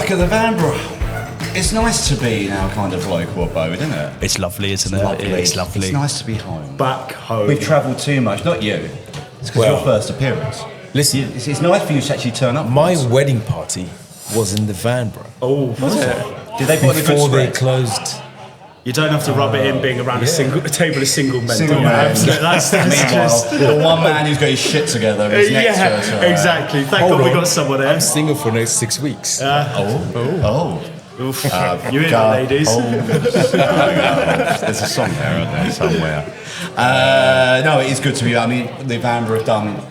back at the Vanbrugh. It's nice to be in our kind of local abode, isn't it? It's lovely, isn't it? Lovely. It's lovely. It's nice to be home. Back home. We've travelled too much, not you. It's because your first appearance. Listen, It's nice for you to actually turn up. my wedding party was in the Vanbrugh. Oh, Did they put on a good Before they spread? closed. you don't have to rub it in being around a table of single men. Single do you? men. That's Meanwhile, just. the one man who's got his shit together is next to us. Yeah, exactly. Thank Hold God we on. got someone there. I'm single for the next 6 weeks. Oh. Oof. You hear that, God. ladies? There's a song there, isn't there, somewhere? No, it is good to be. I mean, the Vanbrugh have done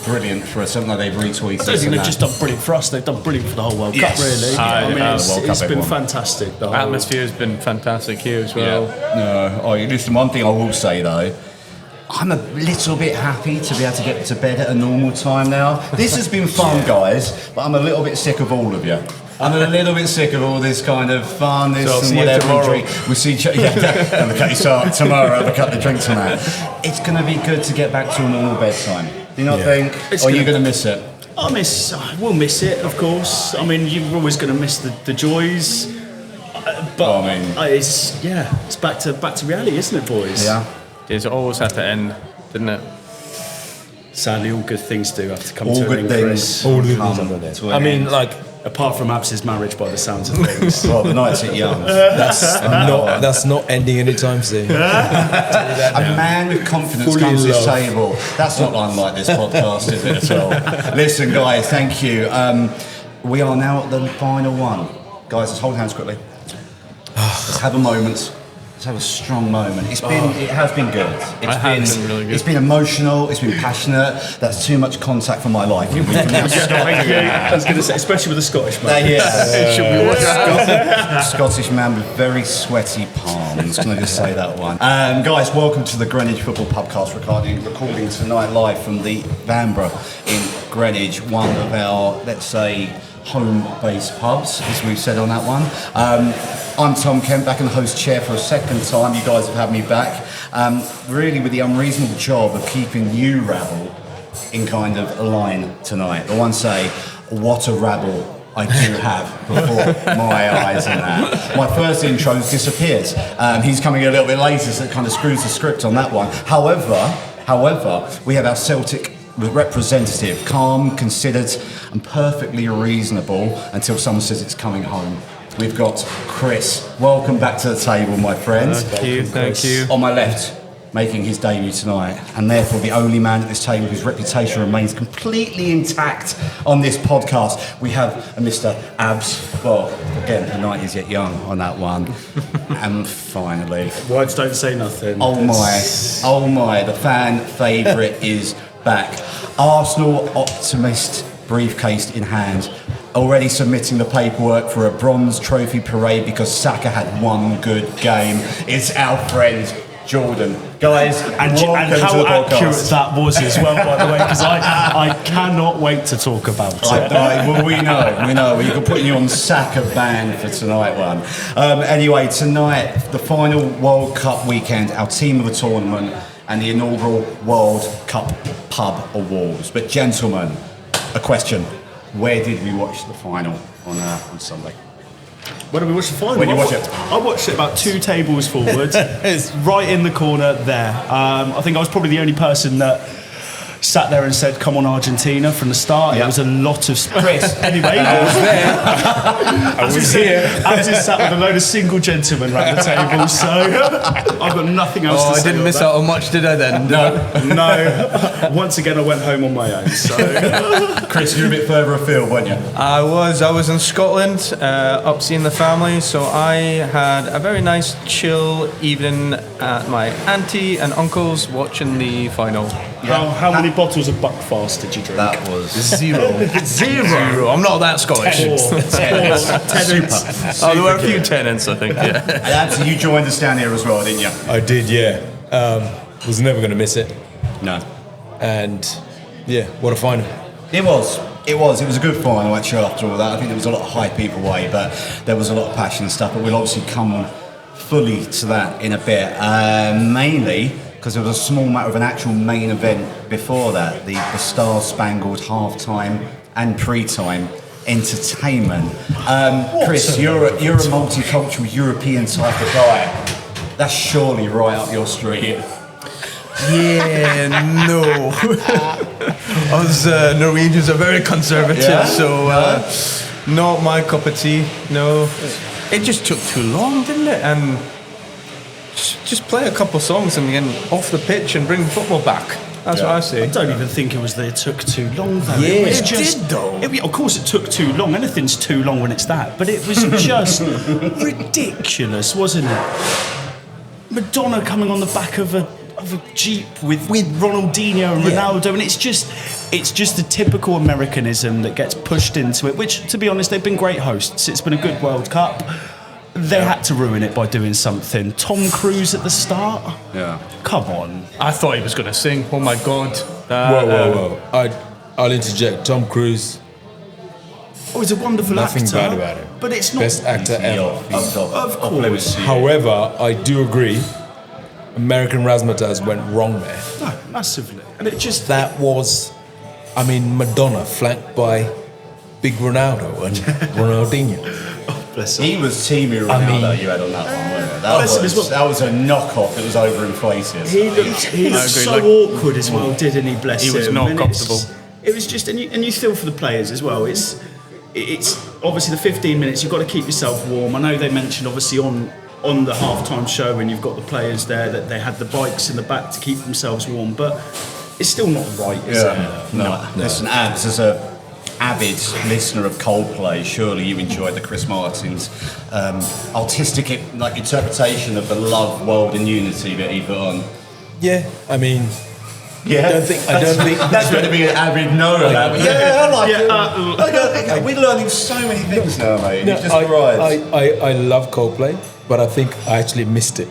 brilliant for us, something like they've retweeted. I don't think they've just done brilliant for us. They've done brilliant for the whole World Yes. Cup, really. Yeah, I mean, the it's World Cup been everyone. fantastic. The whole Atmosphere has been fantastic here as well. No. Oh, listen, one thing I will say though, I'm a little bit happy to be able to get to bed at a normal time now. This has been fun, guys, but I'm a little bit sick of all of you. I'm a little bit sick of all this kind of fun, this So I'll and see you whatever. tomorrow. We'll see each other. Yeah, and the case start tomorrow, have a couple of drinks and that. It's going to be good to get back to a normal bedtime. Do you not think? It's Or are you gonna- going to miss it? we'll miss it, of course. I mean, you're always going to miss the joys. But Well, I mean- it's back to reality, isn't it, boys? Yeah. It always had to end, didn't it? Sadly, all good things do have to come All to an good end, things. Chris. All the come things to an I mean, end. like, Apart from Abs's marriage, by the sounds of things. Well, the night's at young. that's not ending anytime soon. A man with confidence Fully comes to in this love. table. That's not unlike this podcast, is it at all? Listen, guys, thank you. We are now at the final one. Guys, let's hold hands quickly. Let's have a moment. Let's have a strong moment. It has been good. It has been really good. It's been emotional. It's been passionate. That's too much contact for my life. We can now Thank you. I was going to say, especially with a Scottish man. Should we watch Scottish man with very sweaty palms. Can I just say that one? Guys, welcome to the Greenwich Football Pubcast recording tonight live from the Vanbrugh in Greenwich, one of our, let's say, home-based pubs, as we've said on that one. I'm Thom Kemp, back in the host chair for a second time. You guys have had me back. Really with the unreasonable job of keeping you rabble in kind of a line tonight. The one say, what a rabble I do have before my eyes and that. My first intro disappears. He's coming a little bit later, so it kind of screws the script on that one. However, we have our Celtic representative, calm, considered, and perfectly reasonable until someone says it's coming home. We've got Chris. Welcome back to the table, my friend. Thank you. On my left, making his debut tonight, and therefore the only man at this table whose reputation remains completely intact on this podcast. We have a Mr. Abs. Well, again, the night is yet young on that one. And finally, Words don't say nothing. oh my, the fan favourite is back. Arsenal optimist, briefcase in hand, already submitting the paperwork for a bronze trophy parade because Saka had one good game. It's our friend Jordan. Guys, And welcome to how the accurate podcast. that was as well, by the way, because I cannot wait to talk about it. Well, we know. We could put you on Saka ban for tonight one. Anyway, tonight, the final World Cup weekend, our team of the tournament, and the inaugural World Cup Pub Awards. But gentlemen, a question. Where did we watch the final on Sunday? When did we watch the final? When you watch it? I watched it about 2 tables forward. It's right in the corner there. I think I was probably the only person that sat there and said, come on Argentina from the start. Yeah. It was a lot of... Chris. Anyway, I was there. I was here. I just sat with a load of single gentlemen around the table, so I've got nothing else to say. I didn't on miss that. out on much, did I then? No. No. Once again, I went home on my own, so... Chris, you're a bit further afield, weren't you? I was in Scotland, up seeing the family, so I had a very nice chill evening at my auntie and uncle's watching the final. How many bottles of Buckfast did you drink? That was... Zero. I'm not that Scottish. Tenants. Oh, there were a few tenants, I think, yeah. And you joined us down here as well, didn't you? I did, yeah. Was never going to miss it. No. And yeah, what a final. It was a good final actually after all that. I think there was a lot of hype either way, but there was a lot of passion and stuff, but we'll obviously come fully to that in a bit. Mainly because there was a small matter of an actual main event before that, the Star-Spangled half-time and pre-time entertainment. Chris, you're a multicultural European type of guy. That's surely right up your street. Yeah, no. Us Norwegians are very conservative, so not my cup of tea. No, it just took too long, didn't it? And just play a couple songs and then off the pitch and bring football back. That's what I say. I don't even think it was that it took too long, though. Yeah, it did though. Of course, it took too long. Anything's too long when it's that. But it was just ridiculous, wasn't it? Madonna coming on the back of a Jeep with Ronaldinho and Ronaldo, and it's just the typical Americanism that gets pushed into it, which, to be honest, they've been great hosts. It's been a good World Cup. They had to ruin it by doing something. Tom Cruise at the start? Yeah. Come on. I thought he was going to sing. Oh my God. Whoa. I'll interject. Tom Cruise, Oh, he's a wonderful nothing actor. bad about it. But it's not... Best actor ever. Of course. However, I do agree, American Razzmatazz went wrong there. No, massively. And it just... That was, Madonna flanked by big Ronaldo and Ronaldinho. Bless him. He was teamy Ronaldo you had on that one, wasn't it? That was a knockoff that was overinflated. He looked so awkward as well, didn't he? Bless him. He was not And comfortable. It was just, and you feel for the players as well. It's obviously the 15 minutes. You've got to keep yourself warm. I know they mentioned obviously on the halftime show when you've got the players there that they had the bikes in the back to keep themselves warm, but it's still not right, is it? No. Listen, Abs, as a avid listener of Coldplay, surely you enjoyed the Chris Martin's artistic interpretation of the Love, World and Unity that he put on. Yeah, I don't think that's going to be an avid no of that. I like it. We're learning so many things now, mate. You've just arrived. I love Coldplay, but I think I actually missed it.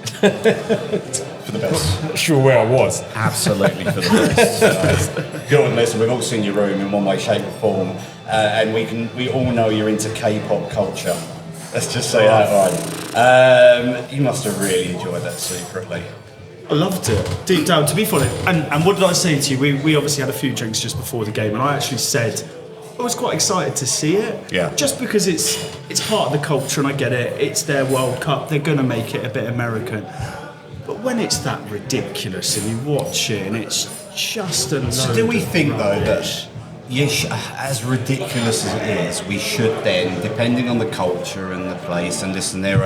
For the best. Not sure where I was. Absolutely for the best. Go on, listen, we've all seen your room in one way, shape or form, and we all know you're into K-pop culture. Let's just say that, right? You must have really enjoyed that secretly. I loved it, deep down, to be funny. And what did I say to you? We obviously had a few drinks just before the game, and I actually said I was quite excited to see it. Yeah. Just because it's part of the culture, and I get it. It's their World Cup. They're going to make it a bit American. But when it's that ridiculous and you watch it and it's just a load. So do we think though rubbish. that yes, as ridiculous as it is, we should then, depending on the culture and the place, and listen, they're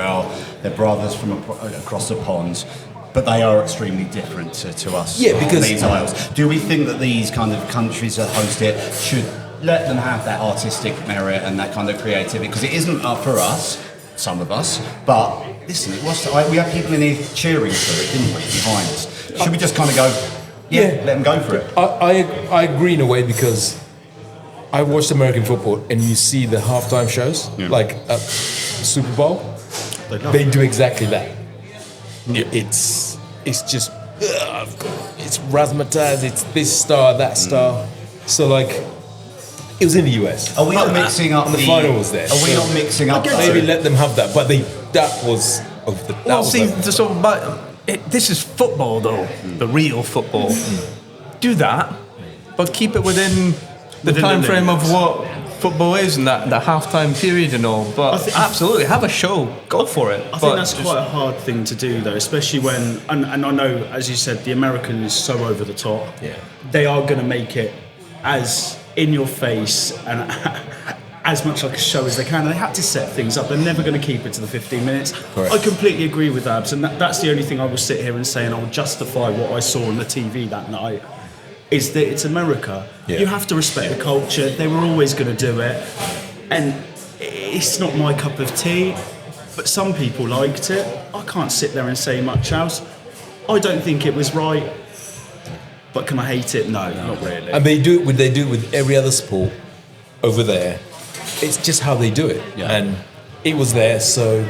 brothers from across the pond, but they are extremely different to us. Yeah, because these isles. Do we think that these kind of countries that host it should let them have that artistic merit and that kind of creativity? Because it isn't up for us, some of us, but listen, we had people in here cheering for it, didn't we, behind us? Should we just kind of go, let them go for it? I agree in a way because I watched American football and you see the halftime shows, like at Super Bowl, they do exactly that. It's just, it's razzmatazz, it's this star, that star. So like, it was in the US. Are we not mixing up and the final was there? Are we not mixing up? Maybe let them have that, but that was this is football though, the real football. Do that, but keep it within the time frame of what football is and the halftime period and all. But absolutely, have a show, go for it. I think that's quite a hard thing to do though, especially when, and I know, as you said, the American is so over the top. Yeah. They are going to make it as in your face and as much like a show as they can. And they had to set things up. They're never going to keep it to the 15 minutes. Correct. I completely agree with Abs, and that's the only thing I will sit here and say, and I'll justify what I saw on the TV that night, is that it's America. Yeah. You have to respect the culture. They were always going to do it. And it's not my cup of tea, but some people liked it. I can't sit there and say much else. I don't think it was right. But can I hate it? No, not really. And they do it with every other sport over there. It's just how they do it. Yeah. And it was there, so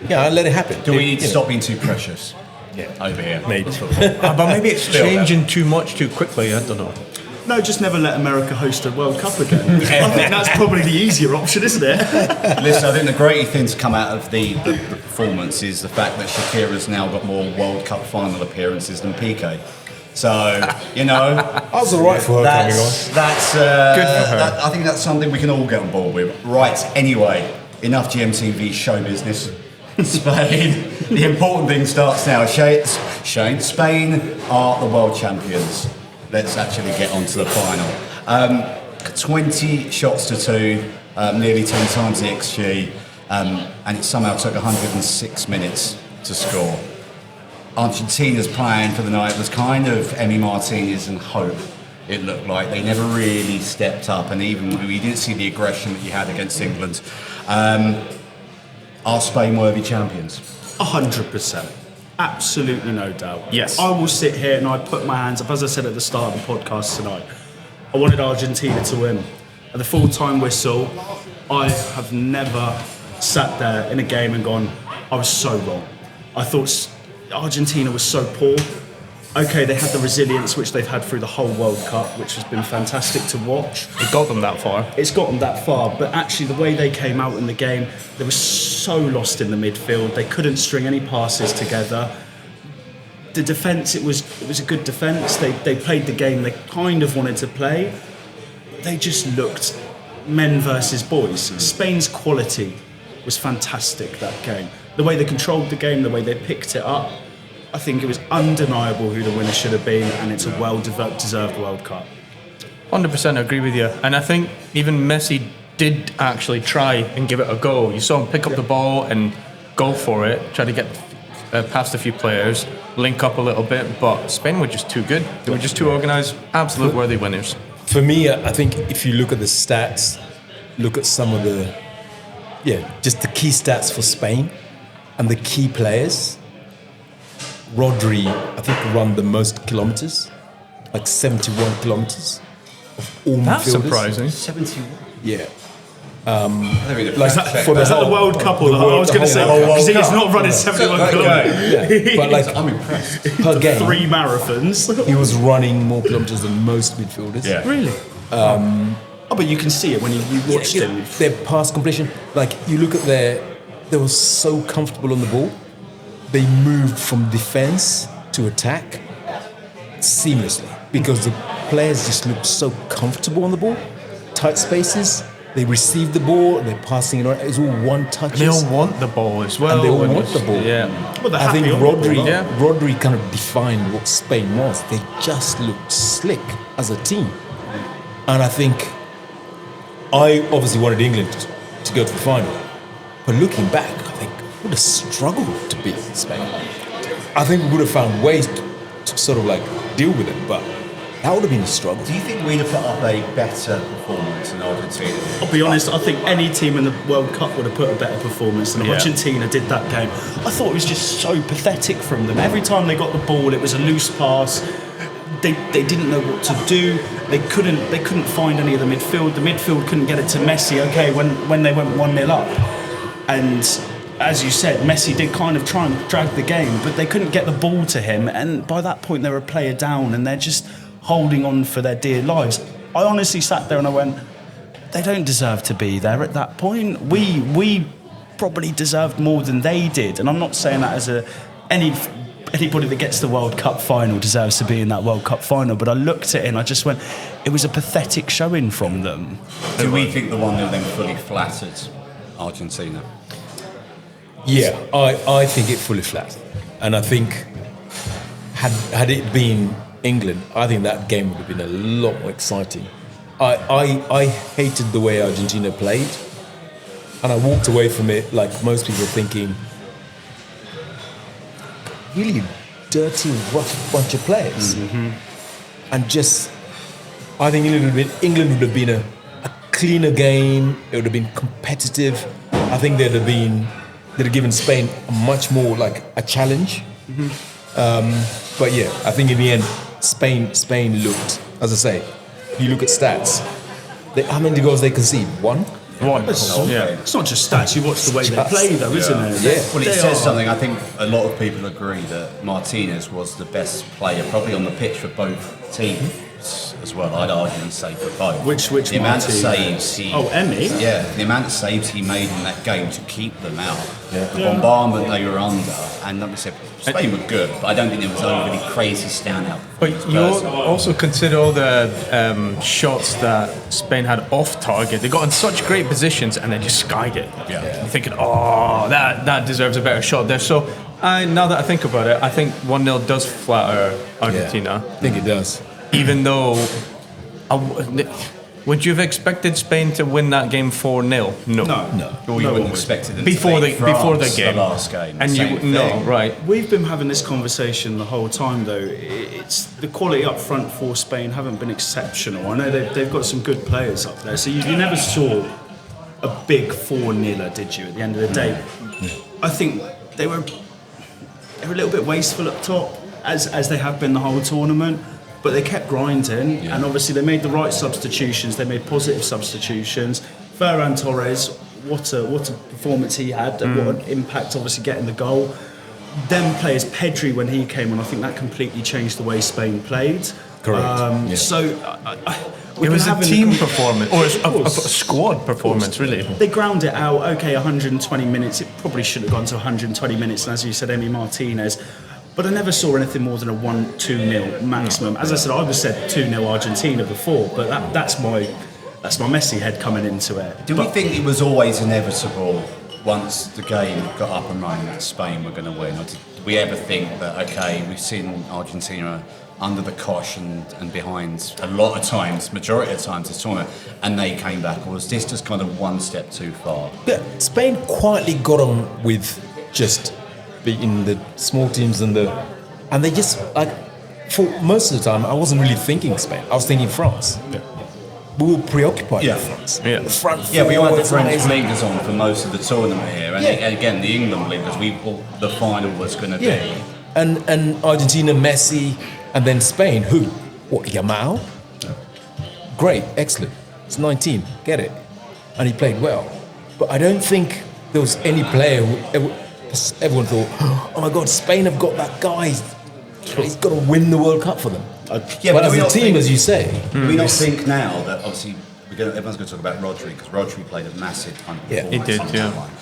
I let it happen. Do we need to stop being too precious? Yeah. Over here. Maybe. But maybe it's changing too much too quickly. I don't know. No, just never let America host a World Cup again. I think that's probably the easier option, isn't it? Listen, I think the great thing to come out of the performance is the fact that Shakira's now got more World Cup final appearances than Piqué. So, you know, I was all right for her coming on. That's Good for her. I think that's something we can all get on board with. Right, anyway, enough GMTV show business. Spain, the important thing starts now. Shane, Spain are the world champions. Let's actually get on to the final. 20 shots to 2, nearly 10 times the XG, and it somehow took 106 minutes to score. Argentina's plan for the night was kind of Emi Martinez and hope, it looked like. They never really stepped up, and even we didn't see the aggression that you had against England. Are Spain worthy champions? 100%. Absolutely no doubt. Yes. I will sit here and I put my hands up, as I said at the start of the podcast tonight, I wanted Argentina to win. At the full-time whistle, I have never sat there in a game and gone, I was so wrong. I thought Argentina was so poor. Okay, they had the resilience which they've had through the whole World Cup, which has been fantastic to watch. It got them that far. It's got them that far, but actually the way they came out in the game, they were so lost in the midfield. They couldn't string any passes together. The defence, it was a good defence. They played the game they kind of wanted to play. They just looked men versus boys. Spain's quality was fantastic that game. The way they controlled the game, the way they picked it up, I think it was undeniable who the winner should have been, and it's a well-deserved World Cup. 100% agree with you. And I think even Messi did actually try and give it a go. You saw him pick up the ball and go for it, try to get past a few players, link up a little bit, but Spain were just too good. They were just too organised, absolute worthy winners. For me, I think if you look at the stats, look at some of the, just the key stats for Spain and the key players. Rodri, I think, run the most kilometres, like 71 kilometres of all That's midfielders. surprising. 71. Yeah. Like for the World Cup, or I was going to say, because he's not running 71 kilometres. Yeah. But like, I'm impressed. per game, 3 marathons. he was running more kilometres than most midfielders. Yeah. Really? Oh, but you can see it when you watched him. Their pass completion, like you look at they were so comfortable on the ball. They moved from defense to attack seamlessly because the players just looked so comfortable on the ball. Tight spaces, they receive the ball, they're passing it on. It's all one touches. They all want the ball as well. And they all want the ball. Yeah. Well, they're I think happy on the ball, Rodri kind of defined what Spain was. They just looked slick as a team. And I think I obviously wanted England to go to the final. But looking back, I think we would have struggled to beat Spain. I think we would have found ways to sort of like deal with it, but that would have been a struggle. Do you think we'd have put up a better performance than Argentina? I'll be honest, I think any team in the World Cup would have put a better performance than Argentina did that game. I thought it was just so pathetic from them. Every time they got the ball, it was a loose pass. They didn't know what to do. They couldn't find any of the midfield. The midfield couldn't get it to Messi. Okay, when they went 1-0 up, and as you said, Messi did kind of try and drag the game, but they couldn't get the ball to him. And by that point, they were a player down, and they're just holding on for their dear lives. I honestly sat there and I went, they don't deserve to be there at that point. We probably deserved more than they did, and I'm not saying that as anybody that gets the World Cup final deserves to be in that World Cup final, but I looked at it and I just went, it was a pathetic showing from them. Do we think the 1-0 then fully flattered Argentina? Yeah, I think it fully flat. And I think had it been England, I think that game would have been a lot more exciting. I hated the way Argentina played, and I walked away from it like most people thinking, really dirty, rough bunch of players. Mm-hmm. And just, I think England would have been a cleaner game. It would have been competitive. I think they'd have given Spain a much more like a challenge. Mm-hmm. But yeah, I think in the end, Spain looked, as I say, you look at stats, how many goals they concede? One? It's not just stats, you watch the way they play though, isn't it? Yeah. Well, it says something. I think a lot of people agree that Martinez was the best player probably on the pitch for both teams. as well. I'd argue he's safe for both. Which the amount of Martinez? saves he... Emmy? Yeah, the amount of saves he made in that game to keep them out. The bombardment they were under, and like I said, Spain were good, but I don't think it was overly crazy standout. But you also consider all the shots that Spain had off target. They got in such great positions and they just skied it. Yeah. You're thinking, that deserves a better shot there. So now that I think about it, I think 1-0 does flatter Argentina. I think it does. Even though, would you have expected Spain to win that game 4-0? No. Well, you wouldn't have expected them before to beat before the France game. the last game. And right. We've been having this conversation the whole time, though. It's the quality up front for Spain haven't been exceptional. I know they've got some good players up there, so you never saw a big 4-0, did you? At the end of the day, I think they were a little bit wasteful up top, as they have been the whole tournament. But they kept grinding, and obviously they made the right substitutions. They made positive substitutions. Ferran Torres, what a performance he had, and what an impact, obviously, getting the goal. Them players, Pedri, when he came on, I think that completely changed the way Spain played. Correct. So it was a team performance, or a squad performance, really. They ground it out. Okay, 120 minutes. It probably should have gone to 120 minutes, and as you said, Emi Martinez. But I never saw anything more than a 1-2-0 maximum. As I said, I said 2-0 Argentina before, but that's my Messi head coming into it. Do we think it was always inevitable once the game got up and running that Spain were going to win? Or did we ever think that, okay, we've seen Argentina under the cosh and behind a lot of times, majority of times this tournament, and they came back? Or was this just kind of one step too far? Yeah, Spain quietly got on with just beating the small teams and they just, like, for most of the time I wasn't really thinking Spain. I was thinking France. Yeah. We were preoccupied with France. Yeah. The front Yeah, we had the four, French leaguers on for most of the tournament here, and again the England leaguers. We thought the final was going to be. And Argentina, Messi, and then Spain. Who? What? Yamal? Great, excellent. It's 19. Get it. And he played well. But I don't think there was any player who. Everyone thought, oh my God, Spain have got that guy. He's got to win the World Cup for them. But as a team, as you say... Do we not think now that, obviously, everyone's going to talk about Rodri, because Rodri played a massive kind of performance.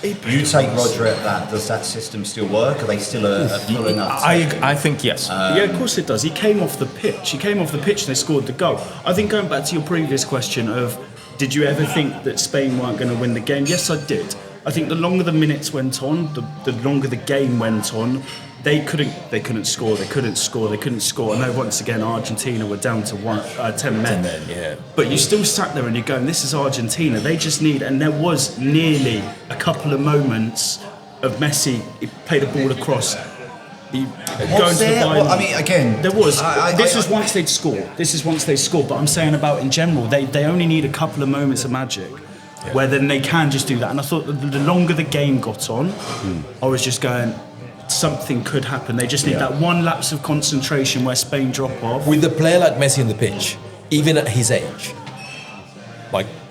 He did, You take Rodri at that, does that system still work? Are they still a full enough team? I think yes. Yeah, of course it does. He came off the pitch and they scored the goal. I think going back to your previous question of, did you ever think that Spain weren't going to win the game? Yes, I did. I think the longer the minutes went on, the longer the game went on, they couldn't score. I know once again Argentina were down to 10 men. But you still sat there and you're going, this is Argentina. They just need, and there was nearly a couple of moments of Messi. He played a ball across. He going to the line. Well, I mean, again, there was. This is once they'd score. But I'm saying about in general, they only need a couple of moments of magic. Where then they can just do that. And I thought that the longer the game got on, I was just going, something could happen. They just need that one lapse of concentration where Spain drop off. With a player like Messi on the pitch, even at his age,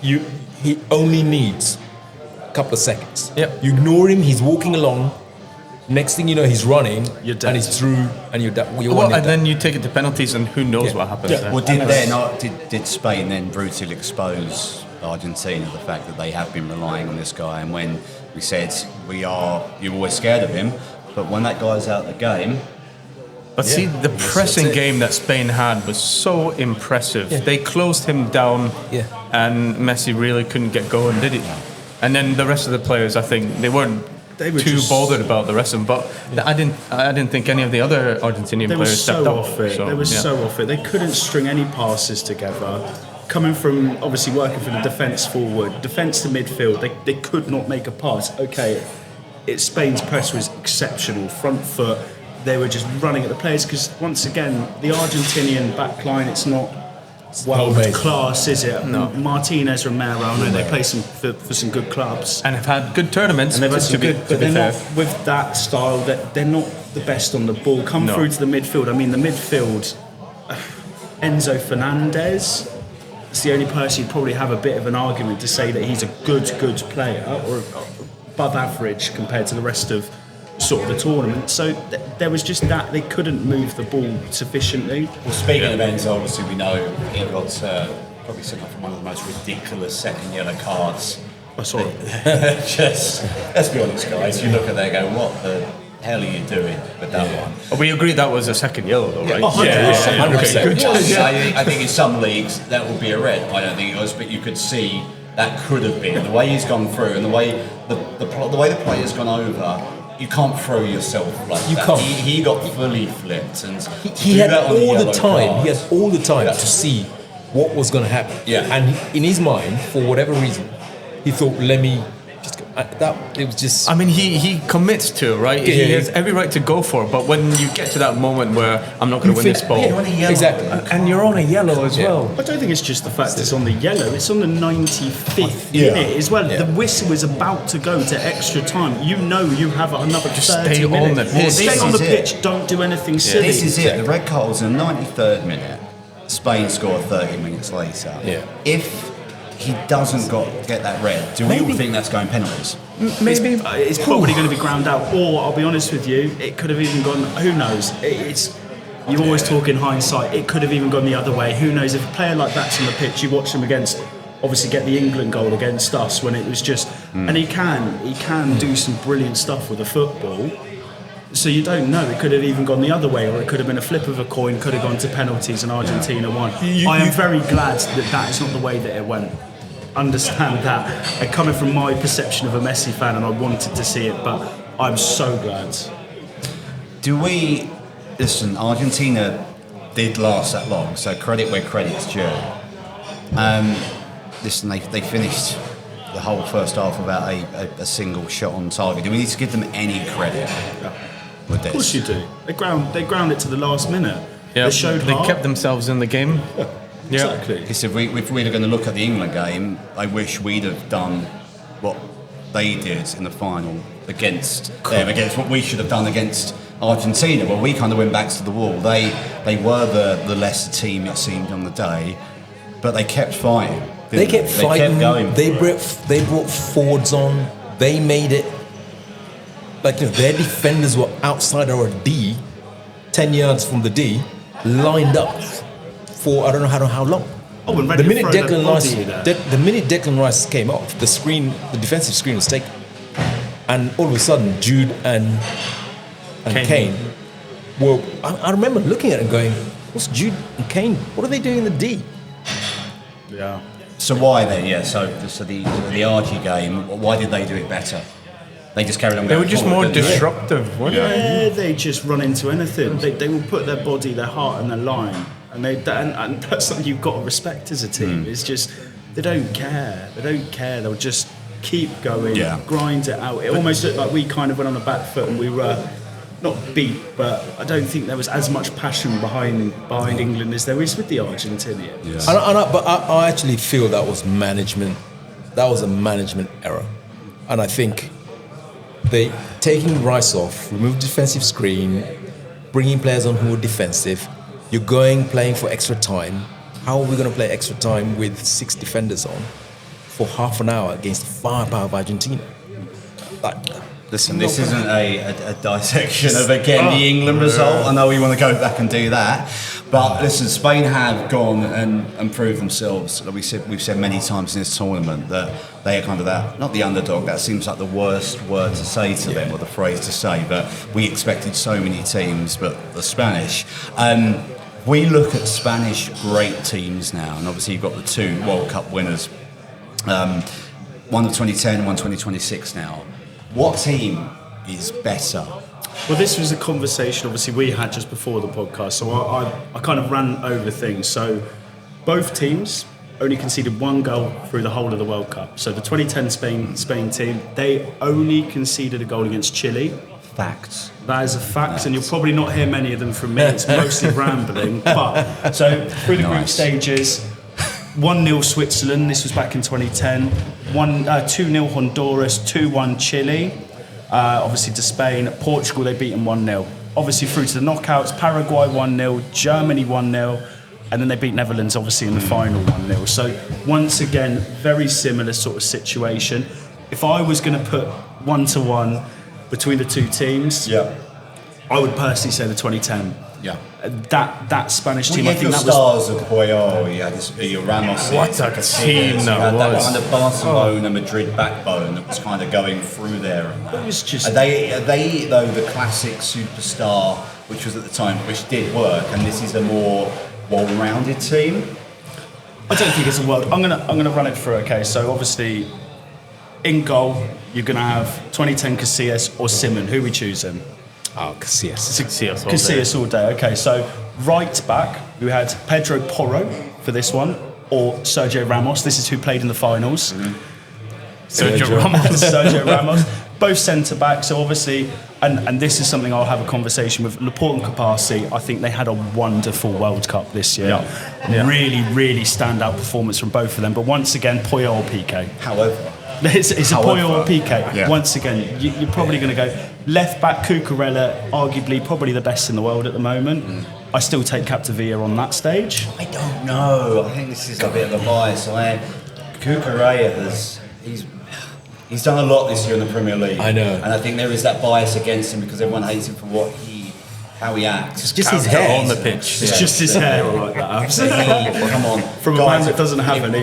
he only needs a couple of seconds. Yep. You ignore him, he's walking along. Next thing you know, he's running, You're dead. and he's through, and you're dead. Then you take it to penalties, and who knows what happens there. Well, did Spain then brutally expose Argentina, the fact that they have been relying on this guy, and when we said you're always scared of him, but when that guy's out of the game... But see, the pressing game that Spain had was so impressive. Yeah. They closed him down, and Messi really couldn't get going, did he? And then the rest of the players, I think, they were too bothered about the rest of them. But I didn't think any of the other Argentinian players stepped up. They were so off it. They couldn't string any passes together. Coming from, obviously working from the defence forward, defence to midfield, they could not make a pass. Okay, Spain's press was exceptional. Front foot, they were just running at the players because, once again, the Argentinian backline, it's not world class, is it? No. Martinez, Romero, I know they play for some good clubs. And have had good tournaments, and they've had some good, but they're fair. not, with that style, they're not the best on the ball. Come through to the midfield. I mean, the midfield, Enzo Fernandez, it's the only person you'd probably have a bit of an argument to say that he's a good player or above average compared to the rest of sort of the tournament. So there was just that they couldn't move the ball sufficiently. Well, speaking of Enzo, obviously we know he got probably sent off for one of the most ridiculous second yellow cards. I saw it. Just, let's be honest, guys. You look at there, and go, what the hell are you doing with that one? We agree that was a second yellow, though, right? 100%. I think in some leagues that would be a red. I don't think it was, but you could see that could have been the way he's gone through and the way the way the player's gone over. You can't throw yourself like You that. can't. He got fully flipped, and He had all the time. Card, He had all the time to see what was going to happen. Yeah. And in his mind, for whatever reason, he thought, "Let me just." It was just. I mean, he commits to, right? Yeah, he has every right to go for it, but when you get to that moment where I'm not going to win this ball, Exactly. and you're on a yellow as well. I don't think it's just the fact it's on the yellow, it's on the 95th minute as well. Yeah. The whistle is about to go to extra time. You know you have another Just 30 stay on minutes. the pitch. Stay on the This is pitch, don't do anything silly. This is it. The red card was in the 93rd minute. Spain scored 30 minutes later. Yeah. If he doesn't get that red, do we all think that's going penalties? Maybe It's probably going to be ground out, or I'll be honest with you, it could have even gone. Who knows? You always talk in hindsight. It could have even gone the other way. Who knows? If a player like that's on the pitch, you watch them against. Obviously, get the England goal against us when it was just, and he can do some brilliant stuff with a football. So you don't know. It could have even gone the other way, or it could have been a flip of a coin. Could have gone to penalties, and Argentina won. I am very glad that is not the way that it went. Understand that. And coming from my perception of a Messi fan, and I wanted to see it, but I'm so glad. Do we listen? Argentina did last that long, so credit where credit's due. Listen, they finished the whole first half without a single shot on target. Do we need to give them any credit with this? Of course you do. They ground it to the last minute. Yeah, They showed they heart. kept themselves in the game. Exactly. Because if we're going to look at the England game, I wish we'd have done what they did in the final against them, against what we should have done against Argentina. Well, we kind of went back to the wall. They were the lesser team, it seemed, on the day, but they kept fighting. They kept fighting. They kept going. They brought forwards on. They made it. Like their defenders were outside our D, 10 yards from the D, lined up for I don't know how long. Oh, and ready The to minute throw their Declan Rice, body there. the minute Declan Rice came off, the defensive screen was taken, and all of a sudden Jude and Kane were. I remember looking at it and going, "What's Jude and Kane? What are they doing in the D?" Yeah. So why then? Yeah. So the RG game. Why did they do it better? They just carried on. They were going just forward, more didn't they? disruptive, weren't they? Yeah, they just run into anything. They will put their body, their heart, and their line, and and that's something you've got to respect as a team. It's just they don't care. They don't care. They'll just keep going, grind it out. It almost looked like we kind of went on a back foot and we were not beat, but I don't think there was as much passion behind England as there is with the Argentinians. Yeah. But I actually feel that was management. That was a management error, and I think they taking Rice off, remove defensive screen, bringing players on who are defensive. You're playing for extra time. How are we going to play extra time with 6 defenders on for half an hour against the firepower of Argentina? Listen, this isn't a dissection of, again, the England result. I know we want to go back and do that. But listen, Spain have gone and proved themselves. Like we've said many times in this tournament that they are kind of that, not the underdog, that seems like the worst word to say to them, or the phrase to say, but we expected so many teams, but the Spanish. We look at Spanish great teams now, and obviously you've got the 2 World Cup winners, one of 2010, one 2026 now. What team is better? Well, this was a conversation, obviously, we had just before the podcast, so I kind of ran over things. So both teams only conceded 1 goal through the whole of the World Cup. So the 2010 Spain team, they only conceded a goal against Chile. Facts. That is a fact, and you'll probably not hear many of them from me. It's mostly rambling. But so through the group stages, 1-0 Switzerland. This was back in 2010. 2-0 Honduras. 2-1 Chile. Obviously to Spain. Portugal, they beat them 1-0. Obviously through to the knockouts. Paraguay 1-0. Germany 1-0. And then they beat Netherlands, obviously, in the final 1-0. So once again, very similar sort of situation. If I was going to put 1-to-1 between the two teams. Yeah. I would personally say the 2010. Yeah. That Spanish team, I I think that stars of Puyol, you had Ramos. What a Casillas, team you that had that was. kind of Barcelona, Madrid backbone that was kind of going through there. And It was just... Are they though the classic superstar, which was at the time, which did work, and this is a more well-rounded team? I don't think it's a world. I'm gonna run it through. Okay, so obviously, in goal, you're gonna have 2010 Casillas or Simon. Who are we choosing? Oh, Casillas. Casillas all day. Okay, so right back, we had Pedro Porro for this one, or Sergio Ramos. This is who played in the finals. Sergio Ramos. Sergio Ramos. Both centre backs. So obviously, and this is something I'll have a conversation with Laporte and Capassi. I think they had a wonderful World Cup this year. Yeah. Really, really standout performance from both of them. But once again, Puyol PK. However, It's a Puyol PK. Yeah. Once again, you're probably going to go left back Cucurella, arguably probably the best in the world at the moment. I still take Capdevila on that stage. I don't know. I think this is a bit of a bias. Cucurella he's done a lot this year in the Premier League. I know. And I think there is that bias against him because everyone hates him for how he acts. It's just his hair on the pitch. It's just his hair like that. Come on. From a man that doesn't have any.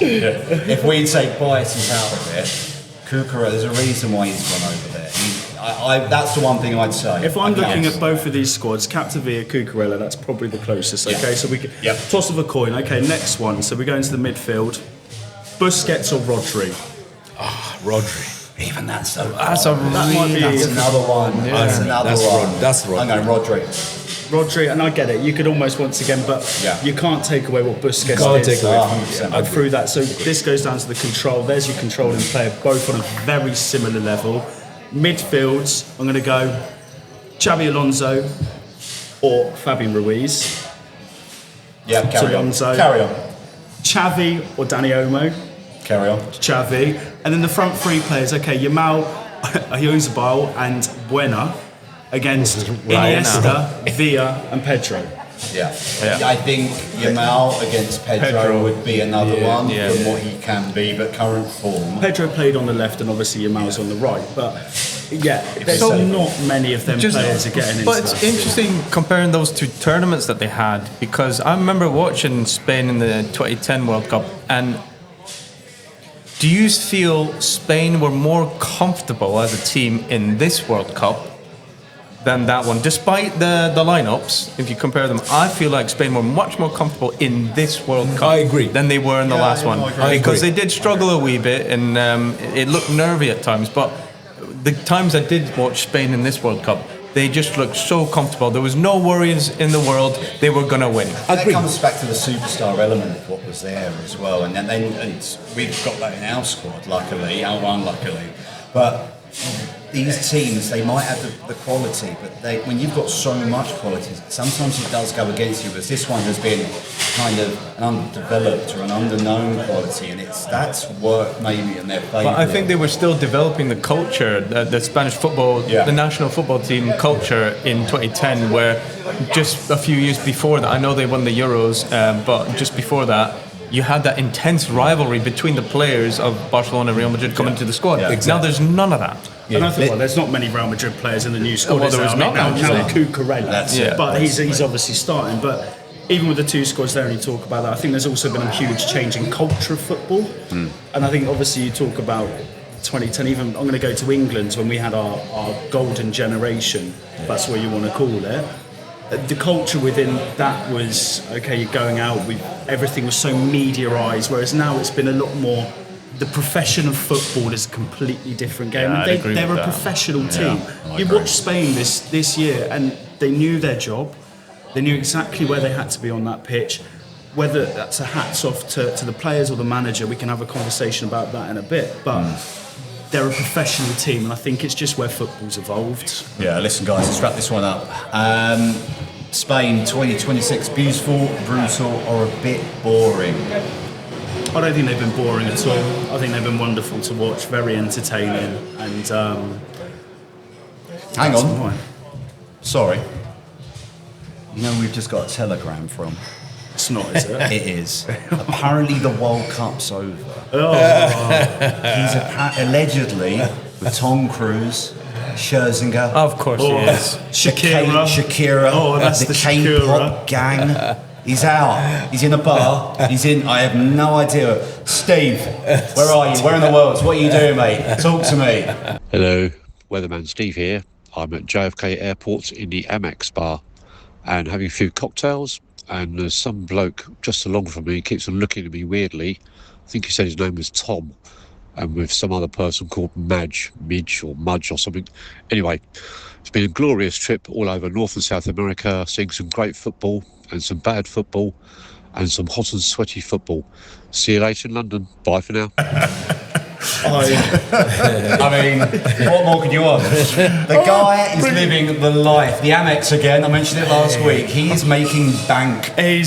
If we take biases out of it, Cucurella, there's a reason why he's gone over there. That's the one thing I'd say. If I'm looking at both of these squads, Capdevila, Cucurella, that's probably the closest. Okay, so we can toss of a coin. Okay, next one. So we go into the midfield. Busquets or Rodri? Rodri. Even that's That might be another one. Yeah. That's another one. That's Rodri. I'm going Rodri. Rodri, and I get it. You could almost once again, but you can't take away what Busquets Can't did. take away And through that, so this goes down to the control. There's your controlling player, both on a very similar level. Midfields, I'm going to go Xabi Alonso or Fabian Ruiz. Yeah, carry on. Alonso. Carry on. Xavi or Dani Olmo. Carry on. Xavi. And then the front three players, okay, Yamal, Oyarzabal and Buena against Iniesta, Villa and Pedro. Yeah. I think Yamal against Pedro would be another one from what he can be, but current form. Pedro played on the left and obviously Yamal's on the right, but there's not many of them players are getting into But it's that. interesting comparing those two tournaments that they had, because I remember watching Spain in the 2010 World Cup, and do you feel Spain were more comfortable as a team in this World Cup than that one? Despite the lineups, if you compare them, I feel like Spain were much more comfortable in this World Cup I agree. than they were in the last one. I Because they did struggle a wee bit, and it looked nervy at times, but the times I did watch Spain in this World Cup, they just looked so comfortable. There was no worries in the world. They were going to win. And it comes back to the superstar element of what was there as well. And we've got that in our squad, luckily, or unluckily. But these teams, they might have the quality, but when you've got so much quality, sometimes it does go against you. But this one has been kind of an undeveloped or an unknown quality, and that's worked maybe in their favour. But I think they were still developing the culture, the Spanish football, the national football team culture in 2010, where just a few years before that, I know they won the Euros, but just before that, you had that intense rivalry between the players of Barcelona and Real Madrid coming to the squad. Yeah. Now there's none of that. And I thought, there's not many Real Madrid players in the new squad. Well, there was not now actually. Cucurella, That's it. but he's obviously starting. But even with the two squads there, and you talk about that, I think there's also been a huge change in culture of football. And I think obviously you talk about 2010. Even I'm going to go to England when we had our golden generation. If that's what you want to call it. The culture within that was okay. You're going out with everything was so mediaised, whereas now it's been a lot more. The profession of football is a completely different game. Yeah, And they're a professional team. You watch Spain this year, and they knew their job. They knew exactly where they had to be on that pitch. Whether that's a hats off to the players or the manager, we can have a conversation about that in a bit. But they're a professional team, and I think it's just where football's evolved. Yeah, listen, guys, let's wrap this one up. Spain 2026, beautiful, brutal, or a bit boring? I don't think they've been boring at all. I think they've been wonderful to watch, very entertaining, and Hang that's on. fine. Sorry. You know, we've just got a telegram from. It's not, is it? It is. Apparently, the World Cup's over. Oh, He's allegedly with Tom Cruise, Scherzinger. Of course he is. Shakira. Oh, that's the Shakira. K-pop gang. He's out. He's in a bar. I have no idea. Steve, where are you? Where in the world? What are you doing, mate? Talk to me. Hello, Weatherman Steve here. I'm at JFK Airport in the Amex bar and having a few cocktails, and there's some bloke just along from me keeps on looking at me weirdly. I think he said his name was Thom, and with some other person called Midge or something. Anyway, it's been a glorious trip all over North and South America, seeing some great football and some bad football and some hot and sweaty football. See you later in London. Bye for now. I mean, what more could you want? The guy is living the life. The Amex again, I mentioned it last week. He is making bank. He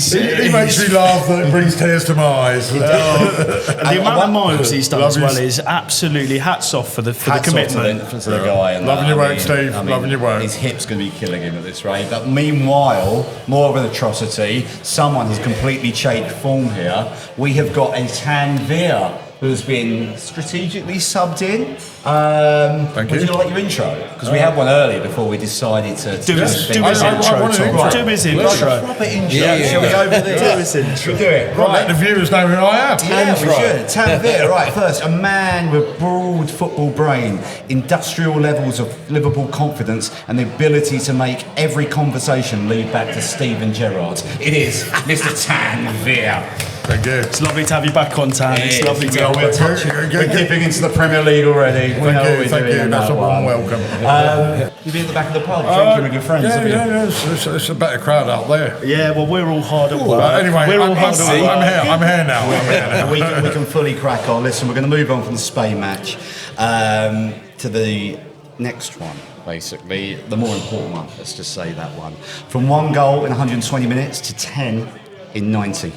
makes me laugh that it brings tears to my eyes. And the amount of miles he's done as well is absolutely hats off for the commitment. To the guy. And Loving your work, Steve. Loving your work. His hip's going to be killing him at this rate. But meanwhile, more of an atrocity. Someone has completely changed form here. We have got a Tanvir who's been strategically subbed in. Thank you. Would you like your intro? Because we had one earlier before we decided to Do his intro, Right. Do his Like a intro. proper intro. Shall we go with it? Do his intro. We'll do it. Right, let the viewers know who I am. Yeah, we should. Tanvir, right, first, a man with broad football brain, industrial levels of Liverpool confidence, and the ability to make every conversation lead back to Steven Gerrard. It is Mr. Tanvir. Thank you. It's lovely to have you back on, Tan. It's lovely to have you back. We're dipping into the Premier League already. We know what we're Thank doing you. in That's that a warm one. welcome. You'll be at the back of the pub drinking with your friends, haven't you? Yeah, it's a better crowd out there. Yeah, well, we're all hard at work. But anyway, we're all I'm hard at work. here now. We can fully crack on. Listen, we're going to move on from the Spain match to the next one, basically. The more important one, let's just say that one. From 1 goal in 120 minutes to 10 in 90.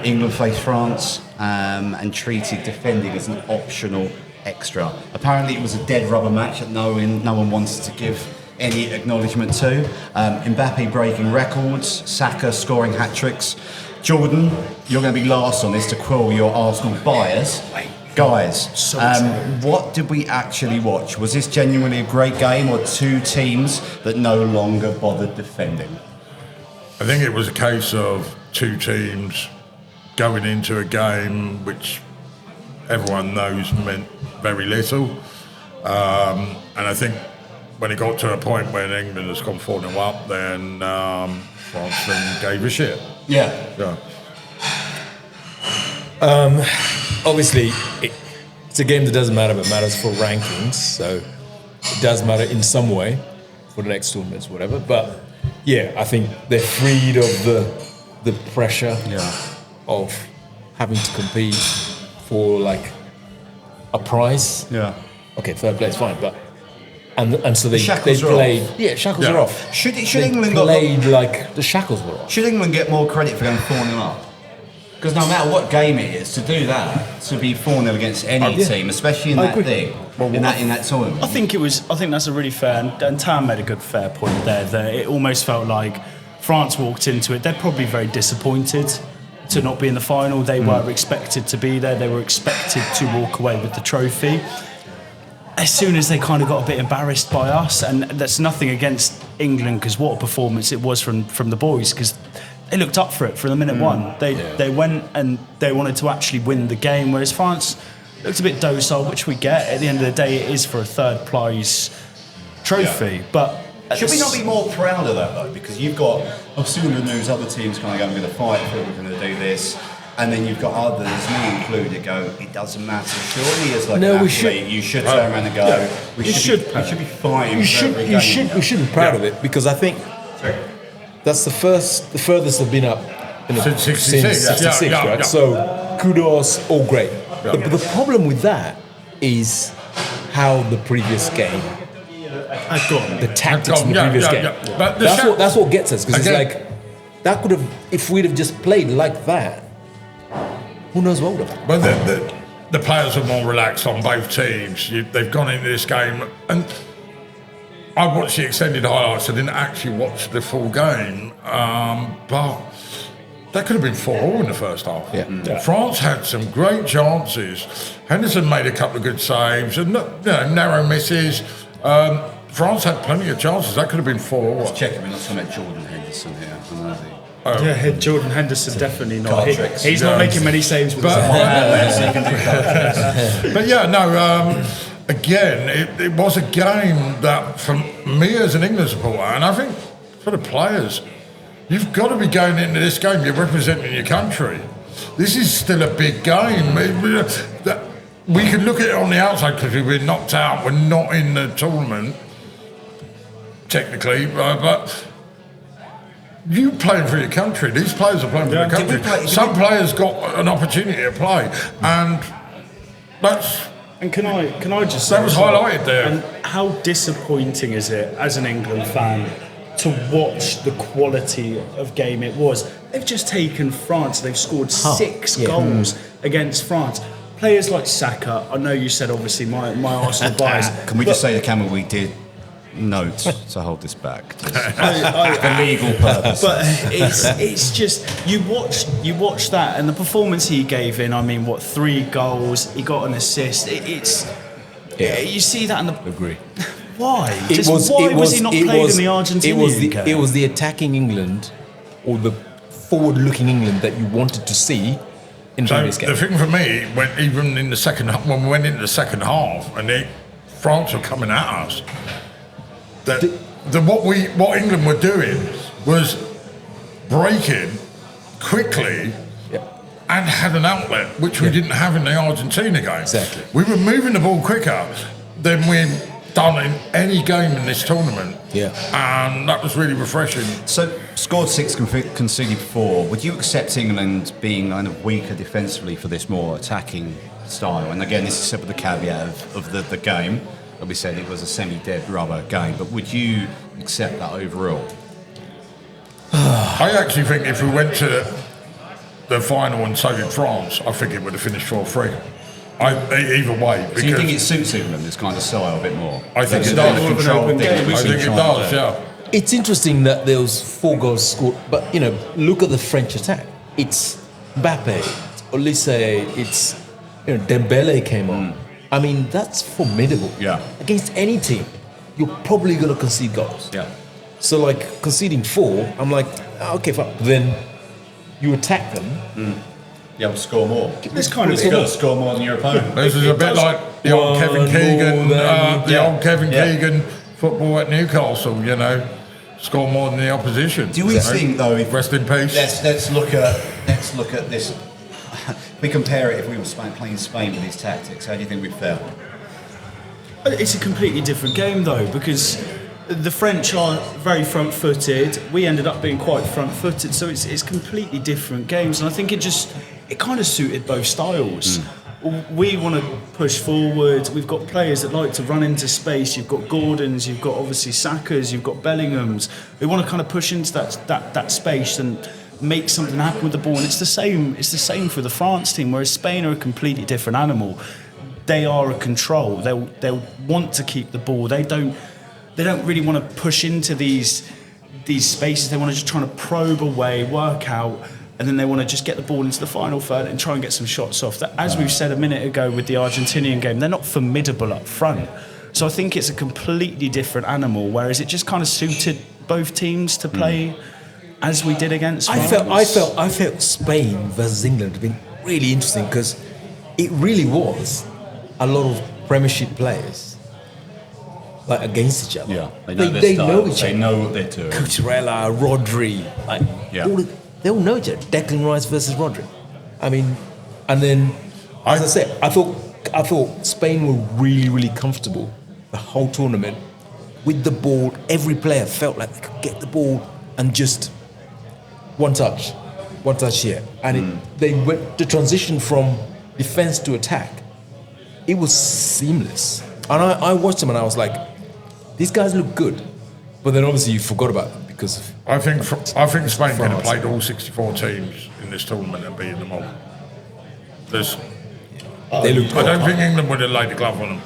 England faced France and treated defending as an optional extra. Apparently it was a dead rubber match that no one wanted to give any acknowledgement to. Mbappe breaking records, Saka scoring hat-tricks. Jordan, you're going to be last on this to quell your Arsenal bias. Guys, what did we actually watch? Was this genuinely a great game or two teams that no longer bothered defending? I think it was a case of two teams going into a game which everyone knows meant very little. And I think when it got to a point when England has gone 4-0 up, then France then gave a shit. Yeah. Obviously, it's a game that doesn't matter, but matters for rankings. So it does matter in some way for the next tournaments, whatever. But yeah, I think they're freed of the pressure of having to compete for like a prize. Yeah. Okay, third place, fine, but and so they shackles are played. off. Yeah, shackles are off. Should They England played like the shackles were off. Should England get more credit for going 4-0 up? Because no matter what game it is, to do that, to be 4-0 against any team, especially in that thing, in that tournament. I think that's a really fair, and Tam made a good fair point there, that it almost felt like France walked into it, they're probably very disappointed to not be in the final. They were expected to be there, they were expected to walk away with the trophy. As soon as they kind of got a bit embarrassed by us, and that's nothing against England, because what a performance it was from the boys, because they looked up for it from the minute one. They went and they wanted to actually win the game, whereas France looked a bit docile, which we get. At the end of the day, it is for a third prize trophy. But should we not be more proud of that though? Because you've got, I've seen the news, other teams kind of going, we're going to fight for it, we're going to do this. And then you've got others, me included, go, it doesn't matter. Surely as like an athlete, you should turn around and go, we should be fighting for every game. We should be proud of it, because I think that's the furthest they've been up Since 66, right? So kudos, all great. But the problem with that is how the previous game, the tactics in the previous game. But That's what gets us, because it's like, that could have, if we'd have just played like that, who knows what would have happened. But the players are more relaxed on both teams. They've gone into this game, and I watched the extended highlights. I didn't actually watch the full game, but That could have been 4-4 in the first half. Yeah. France had some great chances. Henderson made a couple of good saves and narrow misses. France had plenty of chances. That could have been 4-4. Checking, we're not talking about Jordan Henderson here. I know Yeah, Jordan Henderson definitely not. He's not making many saves with his But yeah, no, again, it was a game that, for me as an England supporter, and I think for the players, you've got to be going into this game, you're representing your country. This is still a big game. We can look at it on the outside because we've been knocked out. We're not in the tournament, technically, but you playing for your country. These players are playing for their country. Some players got an opportunity to play, and that's. And can I just say that was highlighted there? And how disappointing is it as an England fan to watch the quality of game it was? They've just taken France. They've scored 6 goals against France. Players like Saka. I know you said obviously my Arsenal bias. Can we just say to Cameron we did note to hold this back for legal purposes. But it's just you watch that and the performance he gave in. I mean, 3 goals? He got an assist. You see that in the Agree. Why? Why was he not played in the Argentinian game? It was the attacking England or the forward-looking England that you wanted to see in previous games. The thing for me, when we went into the second half and France were coming at us, what England were doing was breaking quickly and had an outlet, which we didn't have in the Argentina game. Exactly. We were moving the ball quicker than we've done in any game in this tournament. Yeah. And that was really refreshing. So, scored 6, conceded 4. Would you accept England being kind of weaker defensively for this more attacking style? And again, this is with the caveat of the game. Like we said, it was a semi-dead rubber game. But would you accept that overall? I actually think if we went to the final and so did France, I think it would have finished 4-3. Either way. So you think it suits England, this kind of style, a bit more? I think it does. I think it does, yeah. It's interesting that there was 4 goals scored, but look at the French attack. It's Mbappe, it's Olise, it's Dembele came on. I mean, that's formidable. Yeah. Against any team, you're probably going to concede goals. Yeah. So conceding 4, I'm like, okay, fine. Then you attack them. Yeah, we'll score more. This kind of you've got to score more than your opponent. This is a bit like the old Kevin Keegan, Keegan football at Newcastle. Score more than the opposition. Do we think though? Rest in peace. Let's look at this. We compare it if we were playing Spain with these tactics. How do you think we'd fare? It's a completely different game though, because the French are very front-footed. We ended up being quite front-footed, so it's completely different games. And I think it kind of suited both styles. We want to push forward. We've got players that like to run into space. You've got Gordons, you've got obviously Sakas, you've got Bellinghams. We want to kind of push into that space and make something happen with the ball. And it's the same for the France team. Whereas Spain are a completely different animal. They are a control. They'll want to keep the ball. They don't really want to push into these spaces. They want to just try to probe away, work out, and then they want to just get the ball into the final third and try and get some shots off. That, as we've said a minute ago with the Argentinian game, they're not formidable up front. So I think it's a completely different animal, whereas it just kind of suited both teams to play as we did against France. I felt Spain versus England had been really interesting because it really was a lot of Premiership players against each other. Yeah, they know each other. They know what they're doing. Cucurella, Rodri, they all know each other. Declan Rice versus Rodri. I mean, and then as I said, I thought Spain were really, really comfortable the whole tournament with the ball. Every player felt like they could get the ball and just one touch here, and they went the transition from defense to attack. It was seamless, and I watched them and I was like, these guys look good, but then obviously you forgot about them because of I think Spain could have played all 64 teams in this tournament and beaten them all. They looked. I don't think England would have laid the glove on them.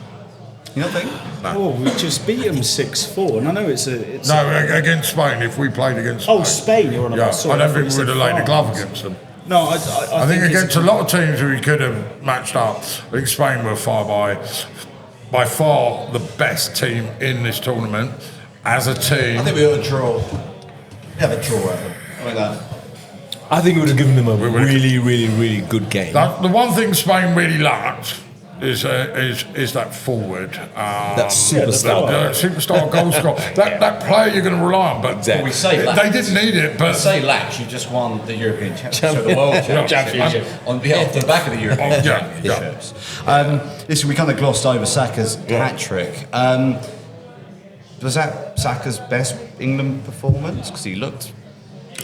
You don't think? Oh, we just beat them 6-4, and I know it's against Spain. If we played against Spain. Oh, Spain, you're on about. Yeah, I don't think we would have laid a glove against them. No, I think against a lot of teams we could have matched up. I think Spain were by far the best team in this tournament as a team. I think we ought to draw. Have a draw at them. Like that. I think we would have given them a really, really, really good game. The one thing Spain really lacked is that forward. That superstar. The superstar goal scorer. That player you're going to rely on. But exactly. We say they didn't need it. But say lax, you just won the European Championship, the World Championship on behalf of the back of the European Championships. Listen, we kind of glossed over Saka's hat-trick. Was that Saka's best England performance? Because he looked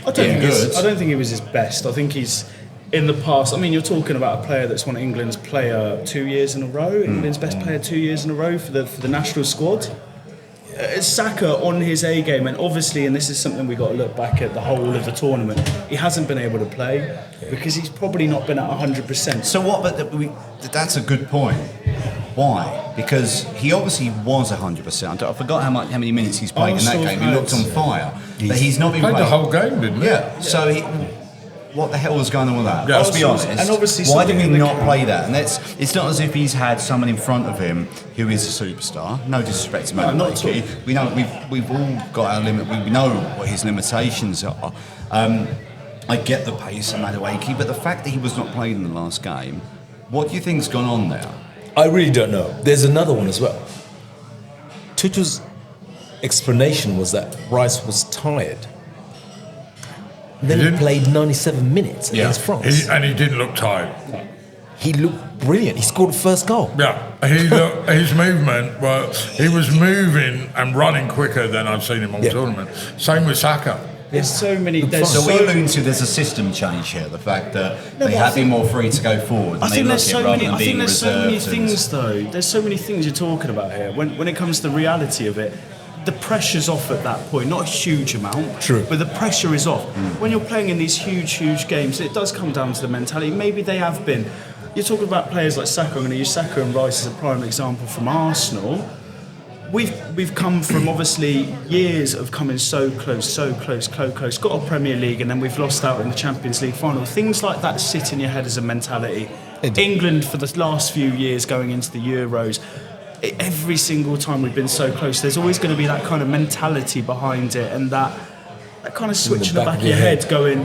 I don't think it was his best. I think he's in the past. I mean, you're talking about a player that's won England's player 2 years in a row, England's best player 2 years in a row for the national squad. Saka on his A game, and obviously, and this is something we've got to look back at the whole of the tournament, he hasn't been able to play because he's probably not been at 100%. So what? But that's a good point. Why? Because he obviously was 100%. I forgot how many minutes he's played in that game. He looked on fire, but he's not been played the whole game, didn't he? Yeah. So what the hell was going on with that? Yeah. Let's be honest. And obviously why did he something in the not play that? And it's not as if he's had someone in front of him who is a superstar. No disrespect to Madueke. We know we've all got our limit. We know what his limitations are. I get the pace of Madueke, but the fact that he was not played in the last game, what do you think's gone on there? I really don't know. There's another one as well. Tutu's explanation was that Rice was tired. Then he played 97 minutes against France. He didn't look tired. He looked brilliant. He scored the first goal. Yeah, his movement, he was moving and running quicker than I've seen him all tournament. Same with Saka. There's so many. So we alluding to there's a system change here. The fact that they have been more free to go forward. I think there's so many. I think there's so many things though. There's so many things you're talking about here. When it comes to the reality of it, the pressure's off at that point. Not a huge amount. True. But the pressure is off. When you're playing in these huge games, it does come down to the mentality. Maybe they have been. You're talking about players like Saka. I'm going to use Saka and Rice as a prime example from Arsenal. We've come from obviously years of coming so close, got a Premier League, and then we've lost out in the Champions League final. Things like that sit in your head as a mentality. England for the last few years going into the Euros, every single time we've been so close, there's always going to be that kind of mentality behind it, and that kind of switch in the back of your head going,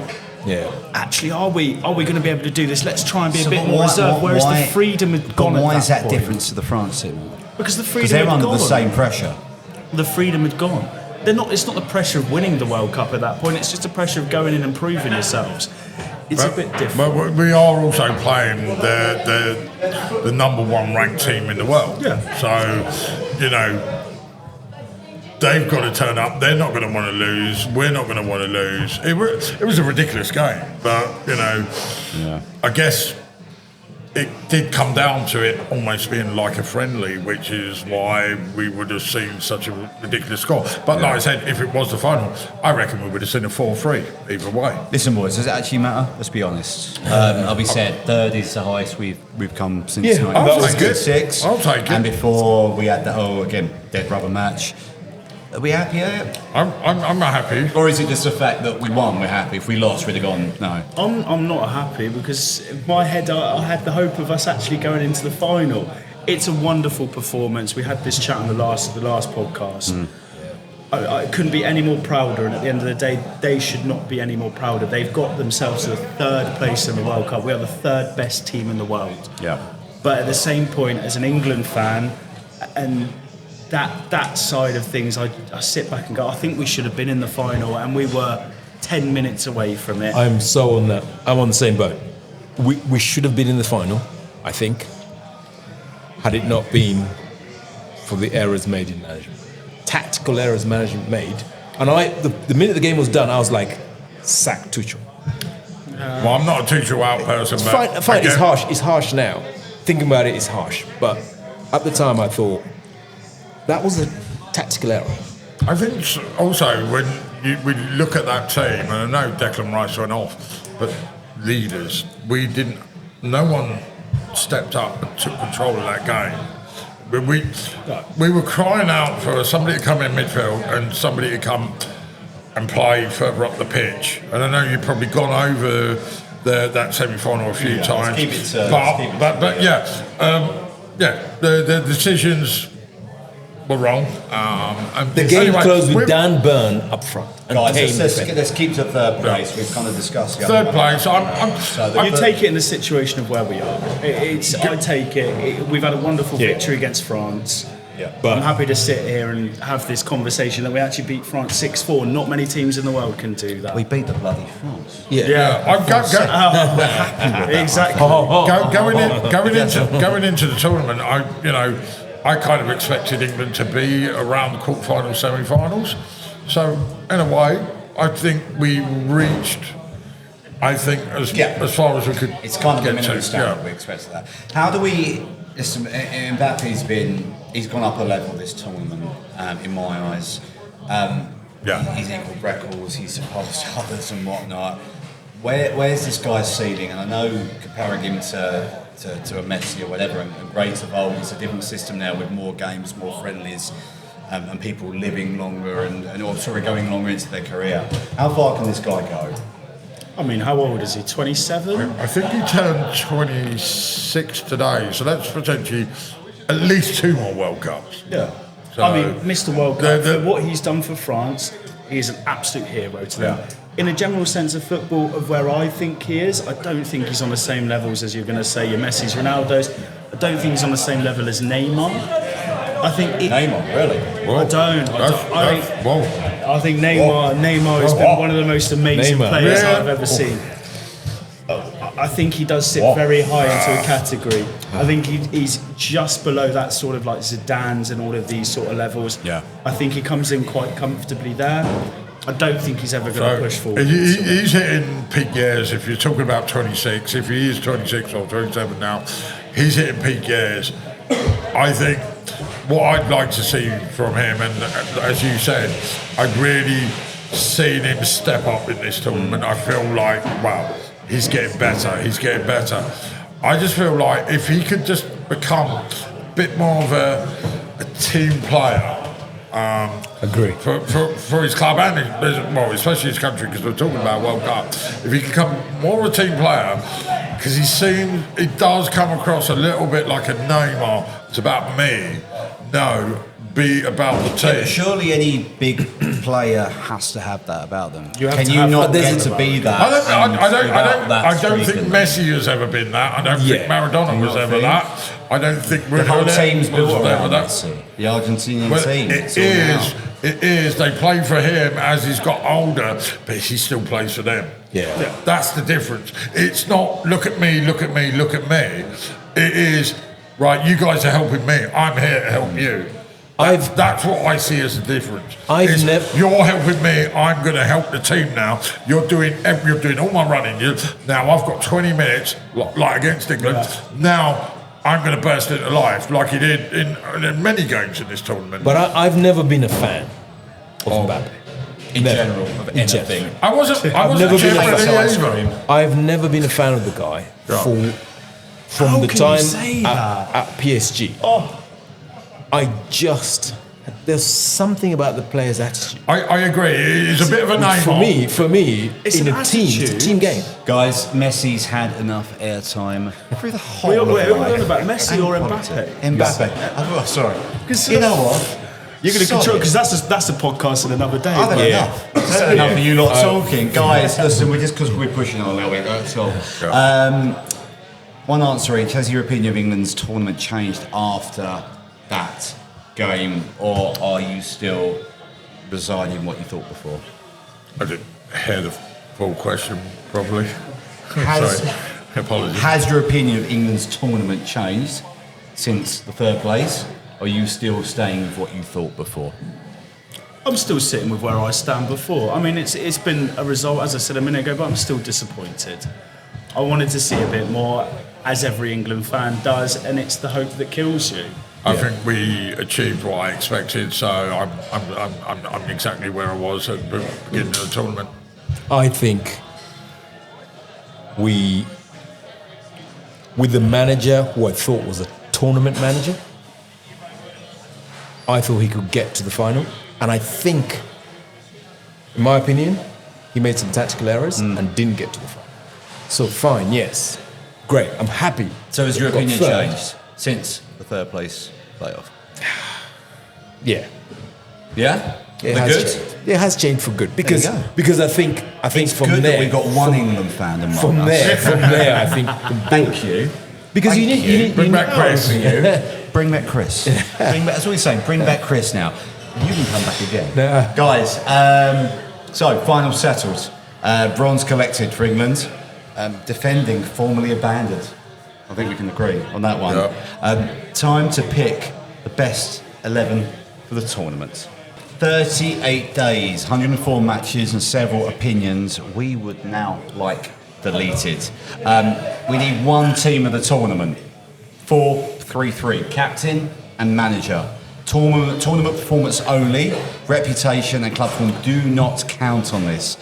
actually, are we going to be able to do this? Let's try and be a bit more reserved. Whereas the freedom had gone. Why is that point. different to the France team? Because the freedom they're had under gone. the same pressure. The freedom had gone. It's not the pressure of winning the World Cup at that point. It's just the pressure of going in and proving yourselves. It's a bit different. But we are also playing the number one ranked team in the world. Yeah. So, they've got to turn up. They're not going to want to lose. We're not going to want to lose. It was a ridiculous game. But, I guess it did come down to it almost being like a friendly, which is why we would have seen such a ridiculous score. But like I said, if it was the final, I reckon we would have seen a 4-3 either way. Listen, boys, does it actually matter? Let's be honest. I'll be said, third is the highest we've come since 1996. I'll take it. And before we had the dead rubber match. Are we happy yet? I'm not happy. Or is it just the fact that we won, we're happy? If we lost, we'd have gone, no. I'm not happy because in my head I had the hope of us actually going into the final. It's a wonderful performance. We had this chat on the last podcast. I couldn't be any more prouder, and at the end of the day, they should not be any more prouder. They've got themselves to the third place in the World Cup. We are the third best team in the world. Yeah. But at the same point, as an England fan, and that side of things, I sit back and go, I think we should have been in the final, and we were 10 minutes away from it. I'm so on that. I'm on the same boat. We should have been in the final, I think, had it not been for the errors made in management. Tactical errors management made. And the minute the game was done, I was like, sack Tuchel. Well, I'm not a Tuchel out person, but... Fine, it's harsh. It's harsh now. Thinking about it, it's harsh. But at the time, I thought, that was a tactical error. I think also when we look at that team, and I know Declan Rice went off, but leaders, no one stepped up and took control of that game. we were crying out for somebody to come in midfield and somebody to come and play further up the pitch. And I know you've probably gone over that semi-final a few times. The decisions were wrong. And The game anyway, closed with Dan Burn up front. And Guys, Kane let's keep to third place. We've kind of discussed the third other place. You take it in the situation of where we are. I take it. We've had a wonderful victory against France. Yeah. But I'm happy to sit here and have this conversation that we actually beat France 6-4. Not many teams in the world can do that. We beat the bloody France. Exactly. Going into the tournament, I kind of expected England to be around the quarterfinals, semi-finals. So in a way, I think we reached. As far as we could. It's kind of the get minimum to. standard we expected that. How do we? Listen, Mbappe's gone up a level this tournament in my eyes. He's equalled records. He's surpassed others and whatnot. Where's this guy's ceiling? And I know comparing him to a Messi or whatever, and great of old, it's a different system now with more games, more friendlies, and people living longer going longer into their career. How far can this guy go? I mean, how old is he? 27? I think he turned 26 today, so that's potentially at least 2 more World Cups. Yeah. So, I mean, Mr. World Cup, for what he's done for France, he is an absolute hero to them. In a general sense of football, of where I think he is, I don't think he's on the same levels as you're going to say your Messi's, Ronaldo's. I don't think he's on the same level as Neymar. I think Neymar, really? I think Neymar has been one of the most amazing players I've ever seen. I think he does sit very high into a category. I think he's just below that sort of like Zidane's and all of these sort of levels. Yeah. I think he comes in quite comfortably there. I don't think he's ever going to push forward. He's hitting peak years. If you're talking about 26, if he is 26 or 27 now, he's hitting peak years. I think what I'd like to see from him, and as you said, I've really seen him step up in this tournament. I feel like, wow, he's getting better. I just feel like if he could just become a bit more of a team player. Agree. For his club and especially his country, because we're talking about World Cup. If he can become more of a team player, because he does come across a little bit like a Neymar. It's about me. No, be about the team. Yeah, surely any big player has to have that about them. Can you not get to be that? I don't think Messi has ever been that. I don't think Maradona was ever that. I don't think the whole team's built around that. Messi. The Argentinian team. It is. They play for him as he's got older, but he still plays for them. Yeah. That's the difference. It's not look at me. It is right. You guys are helping me. I'm here to help you. That's what I see as the difference. You're helping me. I'm going to help the team now. You're doing all my running. Now I've got 20 minutes, like against England. Yeah. Now I'm going to burst into life like he did in many games in this tournament. But I've never been a fan of Mbappe. In general, of anything. I wasn't never been a fan. I've never been a fan of the guy from the time at PSG. There's something about the player's attitude. I agree. It's a bit of a name. For me, it's in a team game. Guys, Messi's had enough airtime through the whole. We're talking about Messi or Mbappe. Mbappe. Sorry. You know what? You're going to control because that's a podcast in another day. I've had enough. I've had enough of you lot talking, guys. Listen, because we're pushing on a little bit. That's all. One answer each. Has your opinion of England's tournament changed after that game, or are you still residing in what you thought before? I didn't hear the full question properly. Sorry. Apologies. Has your opinion of England's tournament changed since the third place? Or are you still staying with what you thought before? I'm still sitting with where I stand before. I mean, it's been a result, as I said a minute ago, but I'm still disappointed. I wanted to see a bit more, as every England fan does, and it's the hope that kills you. I think we achieved what I expected, so I'm exactly where I was at the beginning of the tournament. I think with the manager who I thought was a tournament manager, I thought he could get to the final. And I think, in my opinion, he made some tactical errors and didn't get to the final. So fine, yes. Great, I'm happy. So has your Got opinion third. changed since the third place playoff? Yeah. Yeah? It For has good? changed. It has changed for good because There you go. because I think It's from good there that we've got one England fan among from us. there I think Thank you. because you need Bring back Chris. Bring back Chris. That's what he's saying. Bring back Chris now. You can come back again. Nah. Guys, so final settled. Bronze collected for England. Defending formerly abandoned. I think we can agree on that one. Yeah. Time to pick the best 11 for the tournament. 38 days, 104 matches and several opinions. We would now like deleted. We need one team of the tournament. 4-3-3. Captain and manager. Tournament performance only. Reputation and club form do not count on this.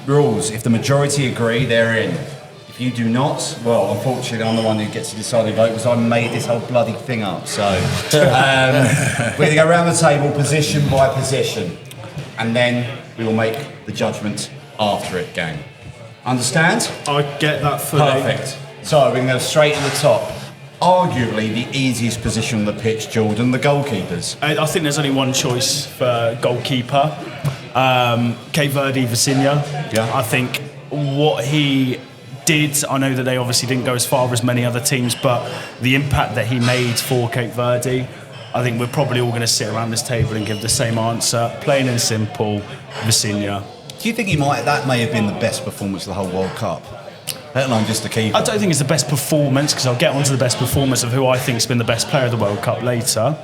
Rules. If the majority agree, they're in. If you do not, well, unfortunately, I'm the one who gets to decide the vote because I made this whole bloody thing up. So we're going to go around the table position by position and then we will make the judgment after it, gang. Understand? I get that fully. Perfect. So we're going to go straight to the top. Arguably the easiest position on the pitch, Jordan, the goalkeepers. I think there's only one choice for goalkeeper. Cape Verde, Vicinha. Yeah. I think what he did, I know that they obviously didn't go as far as many other teams, but the impact that he made for Cape Verde, I think we're probably all going to sit around this table and give the same answer. Plain and simple, Vicinha. Do you think that may have been the best performance of the whole World Cup? Let alone just the keeper. I don't think it's the best performance, because I'll get onto the best performance of who I think's been the best player of the World Cup later.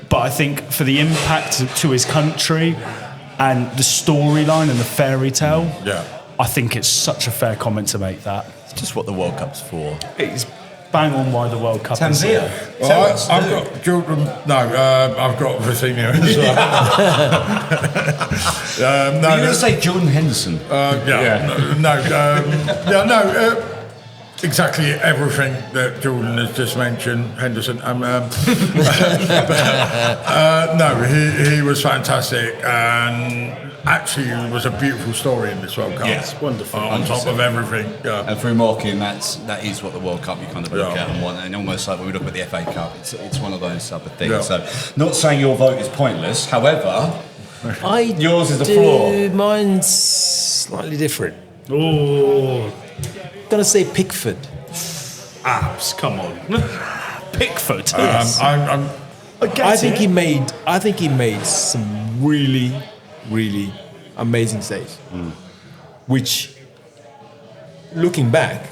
But I think for the impact to his country and the storyline and the fairy tale, I think it's such a fair comment to make that. It's just what the World Cup's for. It's bang on why the World Cup is Tanzania. here. Well, I've got Jordan. No, I've got Vicinha as well. You're going to say Jordan Henderson? Exactly everything that Jordan has just mentioned, Henderson. He was fantastic, and actually it was a beautiful story in this World Cup. Yes, wonderful. On top of everything. And through marking, that is what the World Cup you kind of look at and want, and almost like when we look at the FA Cup, it's one of those type of things. Yeah. So, not saying your vote is pointless, however, yours is the do floor. Mine's slightly different. Oh, I'm gonna say Pickford. abs, come on. Pickford. I I think he made some really, really amazing saves, which, looking back,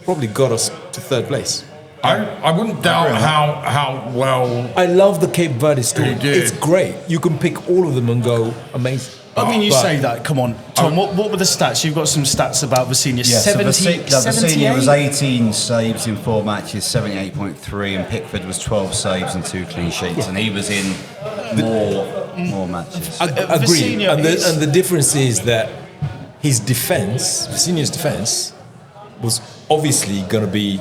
probably got us to third place. I wouldn't doubt how well. I love the Cape Verde story. He did. It's great. You can pick all of them and go amazing. I mean, you But- say that, come on. Tom, what were the stats? You've got some stats about Vicinha. Yeah, 70, so Vicinha was 78? 18 saves in 4 matches, 78.3, and Pickford was 12 saves and 2 clean sheets, and he was in more matches. Agreed. Vicinha And is- the difference is that his defense, Vicinha's defense, was obviously going to be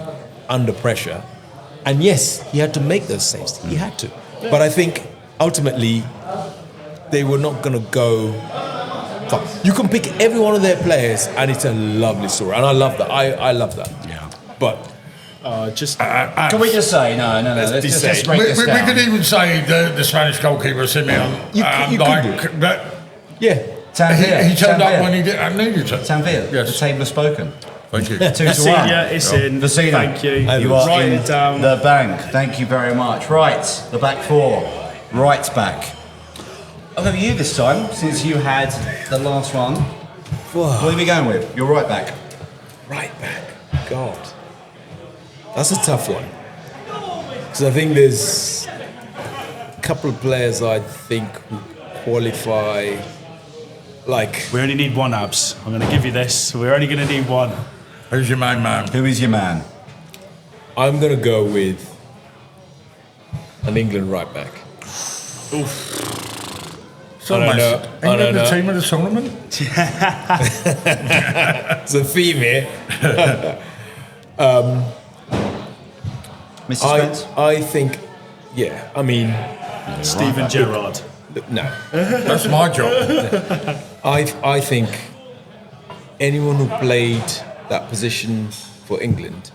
under pressure. And yes, he had to make those saves. He had to. But I think ultimately they were not going to go far. You can pick every one of their players and it's a lovely story. And I love that. I love that. Yeah. But Can we just say, no, let's break We this down. could even say the Spanish goalkeeper, Simeon. You could do. That yeah. Tanvir. he turned up when he needed to. Tanvir, Yes. the table has spoken. Thank you. 2-1. Vicinha, it's in. Vicinha. Thank you. You are Write in it down. the bank. Thank you very much. Right, the back four. Right back. I'll go with you this time, since you had the last one. What are we going with? Your right back. Right back. God. That's a tough one. Because I think there's a couple of players I think who qualify, like... We only need one, Abs. I'm going to give you this. We're only going to need one. Who's your main man? Who is your man? I'm going to go with an England right back. So I don't know. England, the team of the tournament? It's a theme here. Mr. Spence? I think, yeah, I mean, Steven Gerrard. No. That's my job. I think anyone who played that position for England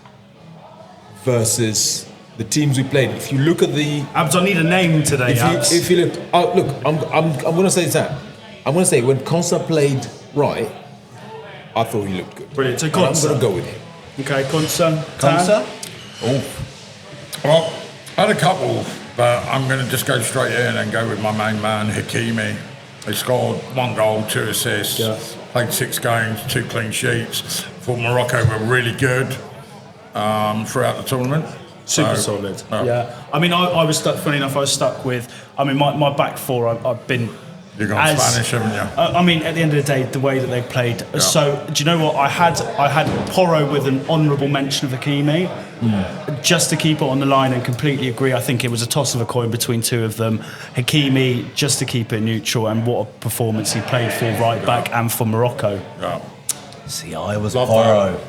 versus the teams we played. If you look at the, Abs, I need a name today. if you look, I'm going to say that. I'm going to say when Konsa played right, I thought he looked good. Brilliant. So And I'm Konsa. going to go with him. Okay, Konsa. Konsa? Well, I had a couple, but I'm going to just go straight in and go with my main man, Hakimi. He scored 1 goal, 2 assists, played 6 games, 2 clean sheets. Thought Morocco were really good throughout the tournament. Super solid. Yeah. I mean, I was stuck, funny enough, I was stuck with, I mean, my back four, I've been... You've gone Spanish, haven't you? I mean, at the end of the day, the way that they played. So, do you know what? I had Porro with an honourable mention of Hakimi, just to keep it on the line, and completely agree. I think it was a toss of a coin between two of them. Hakimi, just to keep it neutral, and what a performance he played for right back and for Morocco. Yeah. See, I was Porro.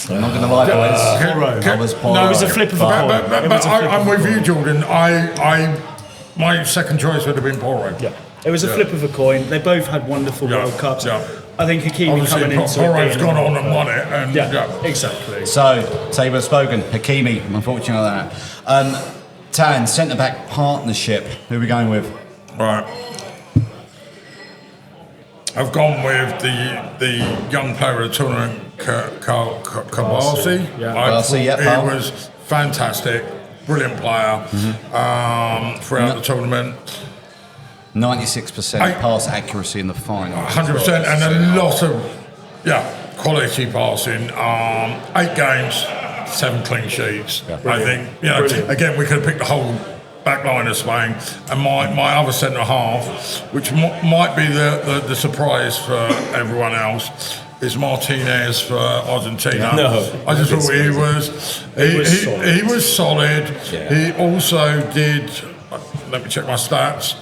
I'm not going to lie, boys. Porro. I was Porro. No, it was a flip of a coin. But I'm with you, Jordan. My second choice would have been Porro. Yeah. It was a flip of a coin. They both had wonderful World Cups. Yeah. I think Hakimi Obviously, coming into Porro's it. gone on and won it. And, Exactly. So, table spoken. Hakimi, unfortunately on that. Tan, centre-back partnership. Who are we going with? Right. I've gone with the young player of the tournament, Kabasi. Kabasi, he was fantastic, brilliant player throughout the tournament. 96% pass accuracy in the final. 100%, and a lot of quality passing. 8 games, 7 clean sheets. Yeah. I think again we could have picked the whole back line of Spain, and my other centre half, which might be the surprise for everyone else, is Martinez for Argentina. I just thought he was solid. Yeah. He also did. Let me check my stats.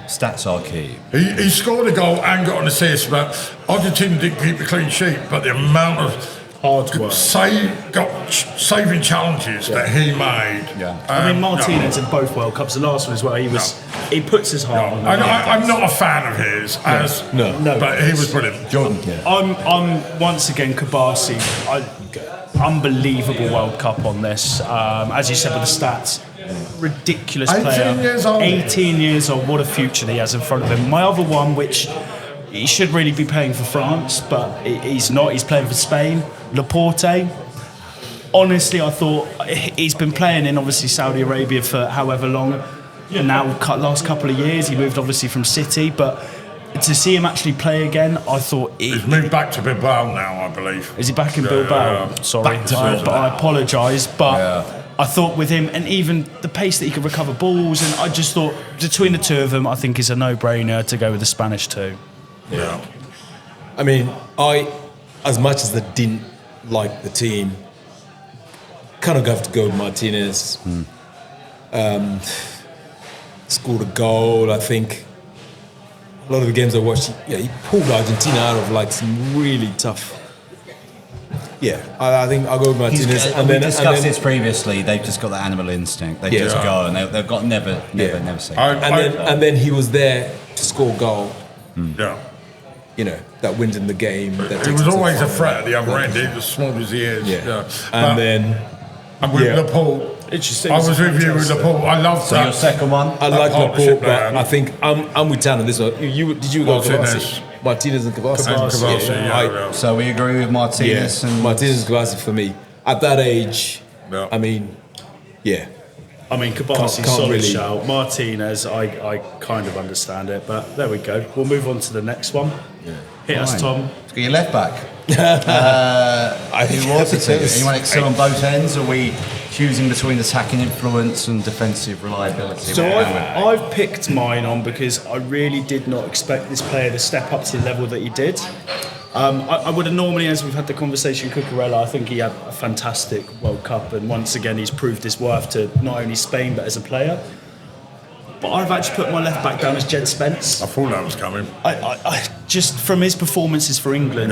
Stats are key. He scored a goal and got an assist, but Argentina didn't keep the clean sheet. But the amount of hard work, saving challenges that he made. Yeah. I mean, Martinez in both World Cups, the last one as well. He puts his heart on. I'm not a fan of his, but he was brilliant. Jordan. I'm once again Kabasi. Unbelievable World Cup on this. As you said with the stats. Ridiculous 18 player. years old. 18 years old. What a future he has in front of him. My other one, which he should really be playing for France, but he's not. He's playing for Spain. Laporte. Honestly, I thought he's been playing in obviously Saudi Arabia for however long. Now, last couple of years, he moved obviously from City, but to see him actually play again, I thought he's moved back to Bilbao now, I believe. Is he back in Bilbao? Sorry, I apologise, but. I thought with him, and even the pace that he could recover balls, and I just thought between the two of them, I think it's a no-brainer to go with the Spanish too. Yeah. I mean, as much as I didn't like the team, kind of have to go with Martinez. Scored a goal, I think. A lot of the games I watched, he pulled Argentina out of like some really tough. I think I'll go with Martinez. We discussed this previously. They've just got that animal instinct. They just go and they've got never say. And then he was there to score a goal. Yeah. You know, that wins in the game. He was always a threat at the other end, as small as he is. And with Laporte. I was with you with Laporte. I love that. So your second one? I like Laporte, but I think I'm with Tan on this one. Did you go Kabasi? Martinez and Kabasi. So we agree with Martinez and Martinez and Kabasi for me. At that age, I mean, Kabasi, solid shout. Martinez, I kind of understand it, but there we go. We'll move on to the next one. Hit us, Tom. Let's get your left back. Who was it? Anyone excel on both ends? Or are we choosing between attacking influence and defensive reliability? So I've picked mine on because I really did not expect this player to step up to the level that he did. I would have normally, as we've had the conversation, Cucurella, I think he had a fantastic World Cup, and once again he's proved his worth to not only Spain but as a player. But I've actually put my left back down as Jed Spence. I thought that was coming. I just from his performances for England,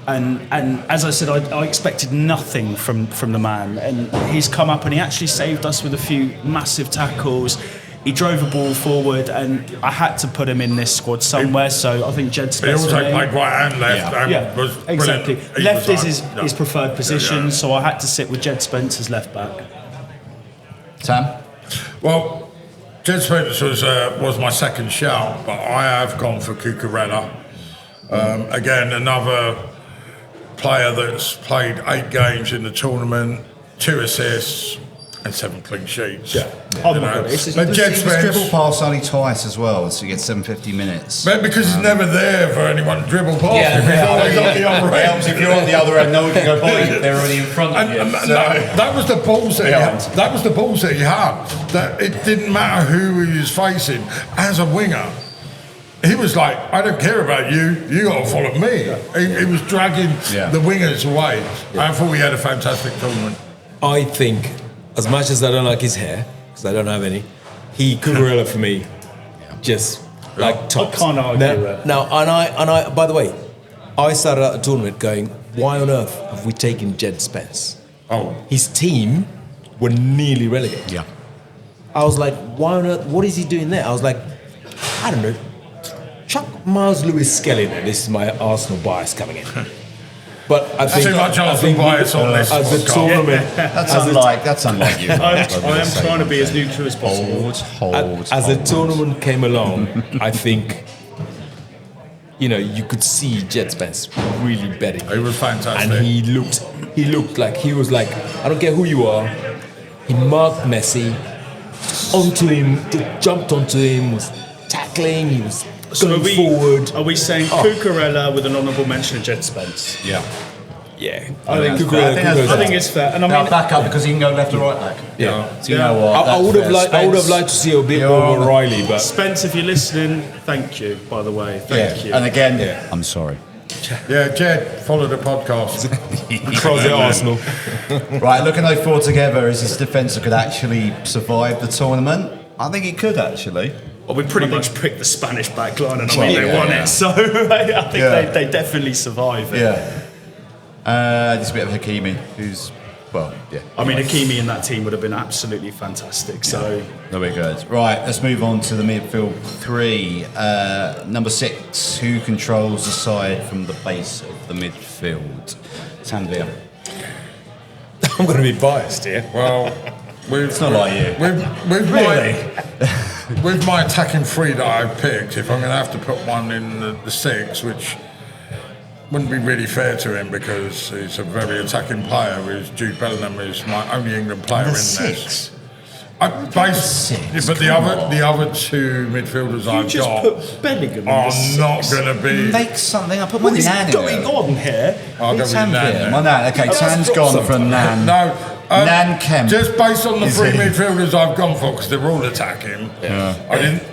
And as I said, I expected nothing from the man, and he's come up and he actually saved us with a few massive tackles. He drove a ball forward, and I had to put him in this squad somewhere. So I think Jed Spence. He also played right and left. Yeah, Was exactly. He Left was is his preferred position, so I had to sit with Jed Spence as left back. Sam? Well, Jed Spence was my second shout, but I have gone for Cucurella. Again, another player that's played 8 games in the tournament, 2 assists and 7 clean sheets. Yeah. Oh my God. But Jed He's Spence, dribbled past only twice as well, so he gets 750 minutes. but because he's never there for anyone to dribble past him, he's Yeah. always on the other It helps end. if you're on the other end, no one can go by you. They're already in front of And, you. and So- that was the balls that he Yeah. had. That was the balls that he had. That it didn't matter who he was facing. As a winger, he was like, I don't care about you. You got to follow me. He was dragging the wingers away. I thought we had a fantastic tournament. I think, as much as I don't like his hair, because I don't have any, Cucurella for me, just like tops. I can't argue that. Now, and I, by the way, I started out the tournament going, why on earth have we taken Jed Spence? Oh, His team were nearly relegated. Yeah. I was like, why on earth? What is he doing there? I was like, I don't know. Chuck Miles Lewis Skelly there. This is my Arsenal bias coming in. But I think too much Arsenal bias on this as a podcast. tournament, That's unlike you. I am trying to be as neutral as possible. as a tournament came along, I think, you could see Jed Spence really betting. he was fantastic. And he looked like he was like, I don't care who you are. He marked Messi onto him, jumped onto him, was tackling, he was going forward. Are we saying Cucurella with an honourable mention of Jed Spence? Yeah. Yeah, I think that's Cucurella- fair. I think it's fair. And I Now mean, back up because he can go left or right back. Yeah. So you know what? I would have That's fair. liked Spence, to see a bit you're more on the- O'Reilly, but Spence, if you're listening, thank you, by the way. Thank you. And again, I'm sorry. Yeah, Jed, follow the podcast. across the Arsenal. Right, looking those 4 together, is this defence that could actually survive the tournament? I think it could actually. Well, we pretty much picked the Spanish back line, and Well, they won yeah. it, so I think Yeah. they definitely survive it. Yeah. Just a bit of Hakimi, who's, well, yeah. I mean, Hakimi in that team would have been absolutely fantastic. So Very good. Right, let's move on to the midfield 3. Number 6, who controls the side from the base of the midfield? Tanvir. I'm going to be biased here. Well, It's not like you. With my attacking 3 that I've picked, if I'm going to have to put one in the 6, which wouldn't be really fair to him because he's a very attacking player, whereas Jude Bellingham is my only England player in this. But the other 2 midfielders you I've just got put Bellingham in are the not six. going to be. Make something. I put What my is Nan in going there. on here? I'll go with Tanvir. Nan. My Nan. Okay, Tan's gone from Nan. No, Nan Kemp. just based on the Is 3 he? midfielders I've gone for, because they're all attacking. Yeah.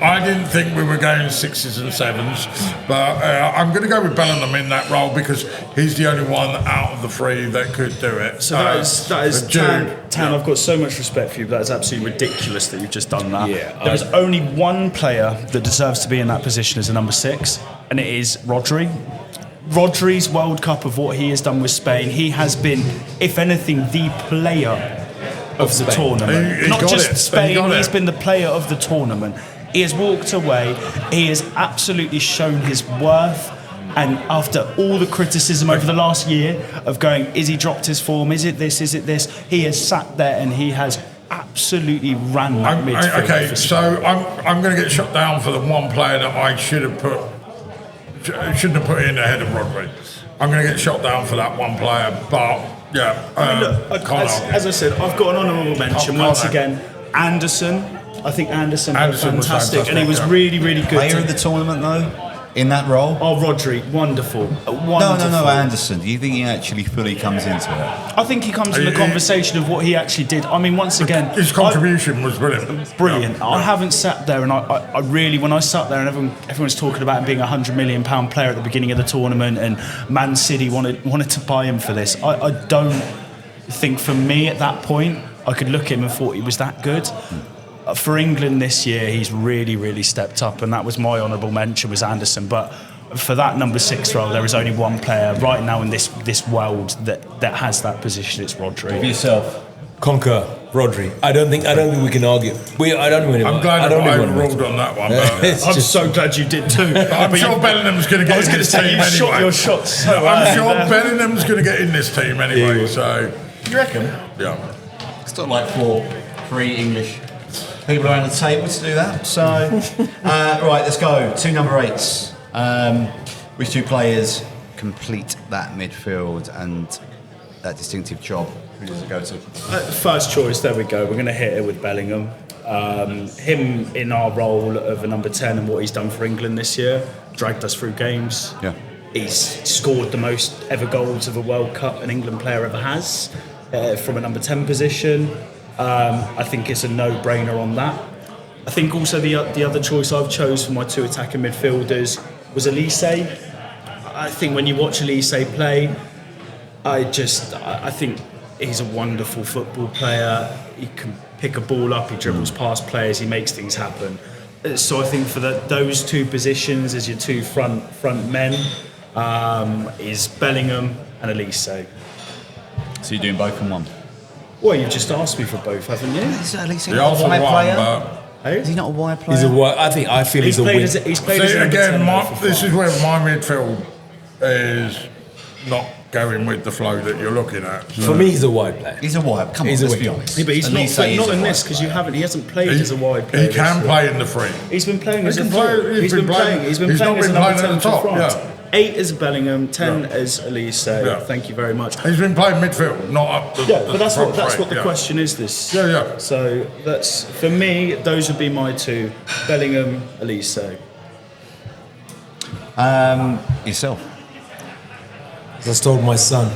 I didn't think we were going 6s and 7s, but I'm going to go with Bellingham in that role because he's the only one out of the 3 that could do it. So that is but Jude, Tan, I've got so much respect for you, but that is absolutely ridiculous that you've just done that. Yeah, there is only one player that deserves to be in that position as a number 6, and it is Rodri. Rodri's World Cup of what he has done with Spain, he has been, if anything, the player of the tournament. He Not got just it. He Spain, got he's it. been the player of the tournament. He has walked away, he has absolutely shown his worth. And after all the criticism over the last year of going, is he dropped his form? Is it this? Is it this? He has sat there and he has absolutely ran that midfield. Okay, so I'm going to get shot down for the one player that I shouldn't have put in ahead of Rodri. I'm going to get shot down for that one player, but yeah. Look, as I said, I've got an honourable mention Can't once argue. again. Anderson. I think Anderson was was fantastic, and he was fantastic, really, really good. Player of the tournament though, in that role. Oh, Rodri, wonderful. No, Anderson. Do you think he actually fully comes into it? I think he comes in the conversation of what he actually did. I mean, once again, His contribution was brilliant. brilliant. Yeah. I haven't sat there, and I really, when I sat there, and everyone's talking about him being £100 million player at the beginning of the tournament, and Man City wanted to buy him for this. I don't think, for me at that point, I could look at him and thought he was that good. For England this year, he's really, really stepped up, and that was my honourable mention, was Anderson. But for that number 6 role, there is only one player right now in this world that has that position. It's Rodri. For yourself. Concur, Rodri. I don't think we can argue. I'm glad I ruled on that one. But I'm so glad you did too. I'm sure Bellingham's going to get in this team anyway. Shot your shots. I'm sure Bellingham's going to get in this team anyway. So You reckon? yeah. It's not like 3 English people around the table to do that. So, right, let's go. 2 number 8s. Which 2 players complete that midfield and that distinctive job? Who does it go to? First choice, there we go. We're going to hit it with Bellingham. Him in our role of a number 10 and what he's done for England this year, dragged us through games. Yeah. He's scored the most ever goals of a World Cup an England player ever has from a number 10 position. I think it's a no-brainer on that. I think also the other choice I've chose for my 2 attacking midfielders was Elise. I think when you watch Elise play, I think he's a wonderful football player. He can pick a ball up, he dribbles past players, he makes things happen. So I think for those 2 positions as your 2 front men is Bellingham and Elise. So you're doing both in one? Well, you've just asked me for both, haven't you? Is Elise The not a answer wide one, player? but Is he not a wide player? He's a wide. I feel he's a played wing. he's played as see a number again, 10 this is where my midfield is not going with the flow that you're looking at. For me, he's a wide player. He's a wide. Come He's on, a let's be winger. honest. Yeah, but he's Elise not is in a this wide because he hasn't played as a wide player. He can play in the 3. He's been playing as a can 3. play- He's been playing. He's not playing as a been number playing 10 at the top, for France. yeah. 8 as Bellingham, 10 Yeah. as Elise. Yeah. Thank you very much. He's been playing midfield, not up the Yeah, but that's front what the three, question is. This. Yeah. So that's for me. Those would be my 2: Bellingham, Elise. Yourself. As I told my son,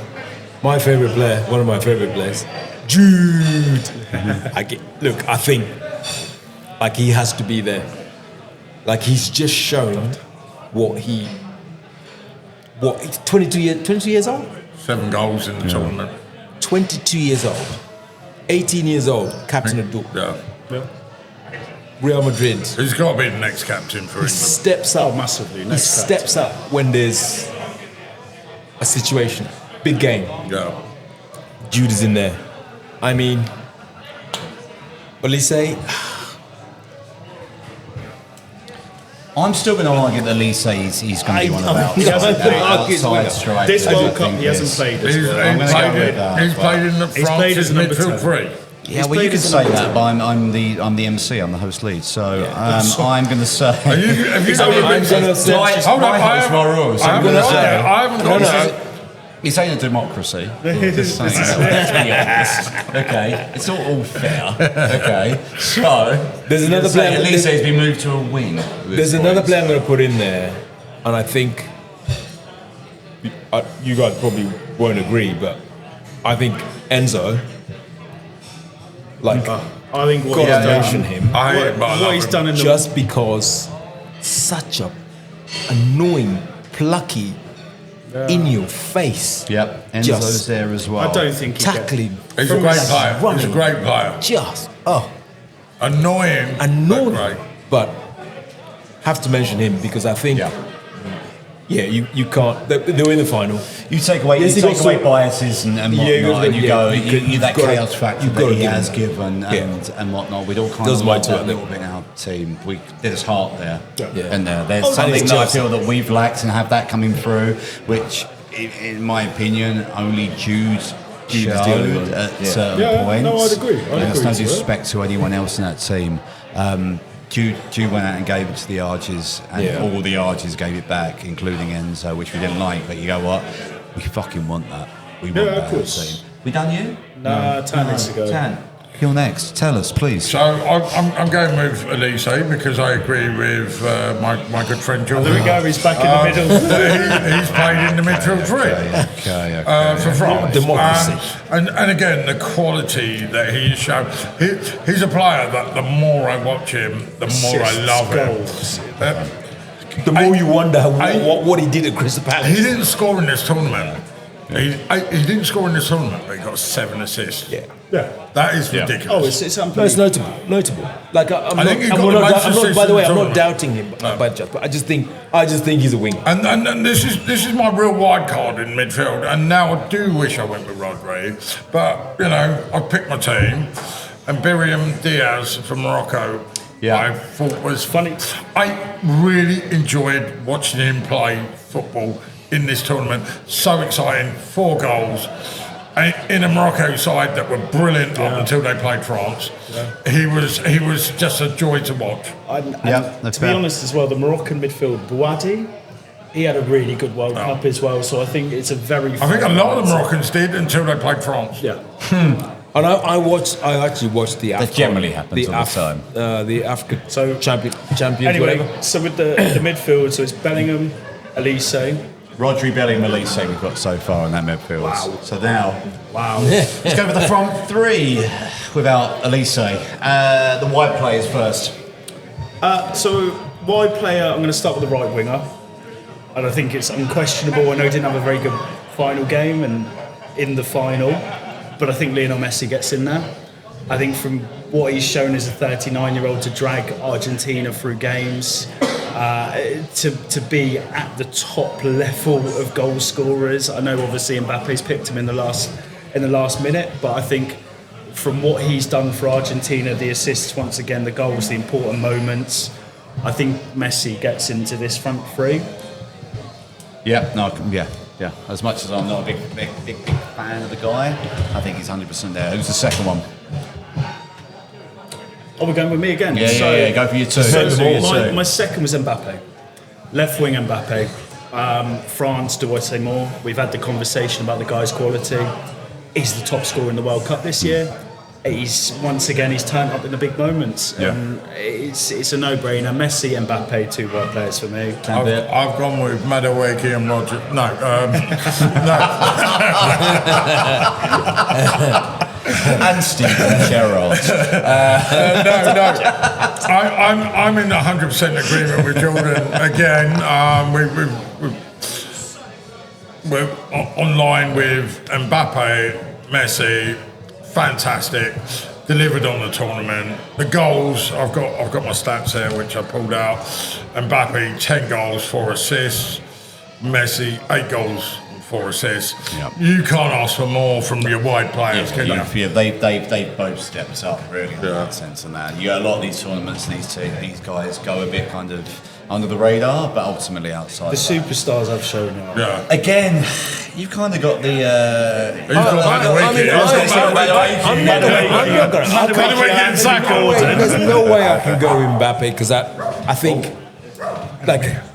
my favourite player, one of my favourite players, Jude. I think like he has to be there. Like he's just shown what he's 22 years old? 7 goals in the tournament. 22 years old. 18 years old, captain of Duke. Yeah. Real Madrid. He's got to be the next captain for He England. steps up massively. He Next steps up when there's a situation, big game. Yeah. Jude is in there. I mean, Elise, I'm still going to argue that Elise he's going to be one of our He hasn't played outside strikers. This I World Cup, think he hasn't is. played He's, as well. I'm gonna go with played, that, he's but- played in the He's played as France's a number midfield 10. 3. Yeah, well, you can say that, but I'm the MC, I'm the host lead, so I'm going to say. Have you ever been I'm gonna say- Hold on, I haven't got that. It's ain't a democracy. Just saying. Let's be honest. Okay, it's all fair. Okay, so There's another player- Elise has been moved to a wing. at this There's another point. player I'm going to put in there, and I think you guys probably won't agree, but I think Enzo, like, I think what got he's to done, mention him what he's done in the just because such a annoying, plucky, in your face. Yep, Enzo's Just- there as well. I don't think he Tackling. He's a great player. He's a running. great player. Just Annoying. annoying. But great. But have to mention him because I think, you can't. They were in the final. You take away, Yes, you he take got away some- biases and whatnot, and you go, you that gotta- chaos factor you've that gotta he give has him given that. and whatnot. We'd all kind Those of are my like two, that I a think. little bit in our team. There's heart there, Yeah. and there's and something it's that I just- feel that we've lacked and have that coming through, which, in my opinion, only Jude is dealing showed with. at certain points. no, I'd agree. There's no to it. disrespect to anyone else in that team. Jude went out and gave it to the Argies, and all the Argies gave it back, including Enzo, which we didn't like. But you go, what? We fucking want that. We want that of course. team. We done you? Nah, Tan needs to go. Tan, you're next. Tell us, please. So I'm going with Elise because I agree with my good friend George. There we go. He's back in the middle. He's played in the midfield 3. Okay. For France. Democracy. And again, the quality that he's shown. He's a player that the more I watch him, the more I love Goals. him. The more you wonder what he did at Crystal Palace. He didn't score in this tournament. He didn't score in the tournament, but he got 7 assists. Yeah. That is ridiculous. Oh, it's No, it's notable. Like I think he got the most assists by the way, in I'm the not doubting him, but I just think he's a winger. And this is my real wild card in midfield. And now I do wish I went with Rodri, but I picked my team, and Biriam Diaz from Morocco. I thought was funny. I really enjoyed watching him play football in this tournament. So exciting, 4 goals. In a Morocco side that were brilliant up until they played France. He was just a joy to watch. To be honest as well, the Moroccan midfield, Bouadi, he had a really good World Cup as well, so I think it's a very... I think a lot of the Moroccans did until they played France. Yeah. And I actually watched the AFCON. That generally happens all the time. The African champions, Anyway, whatever. so with the midfield, so it's Bellingham, Elise, Rodri, Bellingham, Elise we've got so far in that midfield. Wow. So now, let's go with the front 3 without Elise. The wide players first. So wide player, I'm going to start with the right winger, and I think it's unquestionable. I know he didn't have a very good final game and in the final, but I think Lionel Messi gets in there. I think from what he's shown as a 39-year-old to drag Argentina through games, to be at the top level of goal scorers. I know obviously Mbappe's picked him in the last minute, but I think from what he's done for Argentina, the assists once again, the goals, the important moments, I think Messi gets into this front 3. Yeah. As much as I'm not a big fan of the guy, I think he's 100% there. Who's the second one? Oh, we're going with me again? Yeah, go for your 2. So my second was Mbappe. Left wing Mbappe. France, do I say more? We've had the conversation about the guy's quality. He's the top scorer in the World Cup this year. He's turned up in the big moments. It's a no-brainer. Messi and Mbappe, 2 world players for me. I've gone with Madueke and Roger. No. And Steven Gerrard. No. I'm in 100% agreement with Jordan. Again, we're online with Mbappe, Messi. Fantastic, delivered on the tournament. The goals, I've got my stats here, which I pulled out. Mbappe, 10 goals, 4 assists. Messi, 8 goals, 4 assists. Yep. You can't ask for more from your wide players, can you? They've both stepped up really in that sense. And that a lot of these tournaments, these guys go a bit kind of under the radar, but ultimately outside. The superstars I've shown are. Yeah. Again, you've kind of got the. Who's got There's no way I can go Mbappe because I think,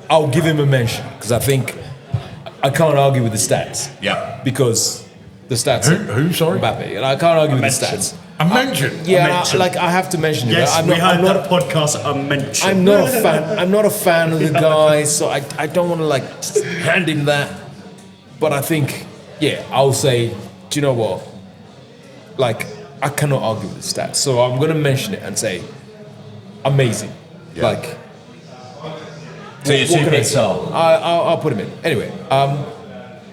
I'll give him a mention because I think I can't argue with the stats. Yeah. Because the stats. Who? Sorry. Mbappe, and I can't argue with the stats. A mention. Yeah, I have to mention it. Yes, we heard that podcast mention. I'm not a fan. I'm not a fan of the guy, so I don't want to hand him that. But I think, I'll say, do you know what? I cannot argue with the stats, so I'm gonna mention it and say, amazing. Yeah. So your superstar. I'll put him in anyway.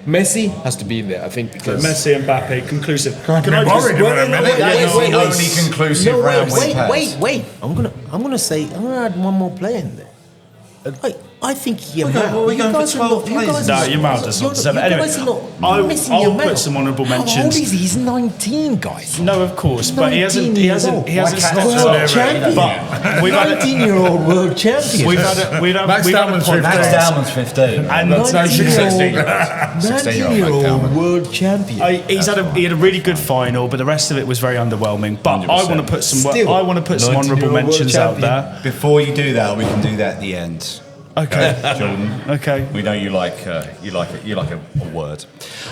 Messi has to be in there, I think, because Messi and Mbappe, conclusive. That's the only conclusive round we've had. Wait. I'm gonna add one more player in there. I think Yamal. We're going for 12 players. No, Yamal does not deserve it. Anyway, I'll put some honourable mentions. How old is he? He's 19, guys. No, of course, but he hasn't World champion. But we've had 19-year-old world champion. We've had a Max Dalman's 15. Max Dalman's 15. And 19-year-old world champion. He had a really good final, but the rest of it was very underwhelming. But 100%. I want to put some honourable mentions out there. Before you do that, we can do that at the end. Okay, Jordan. Okay. We know you like a word.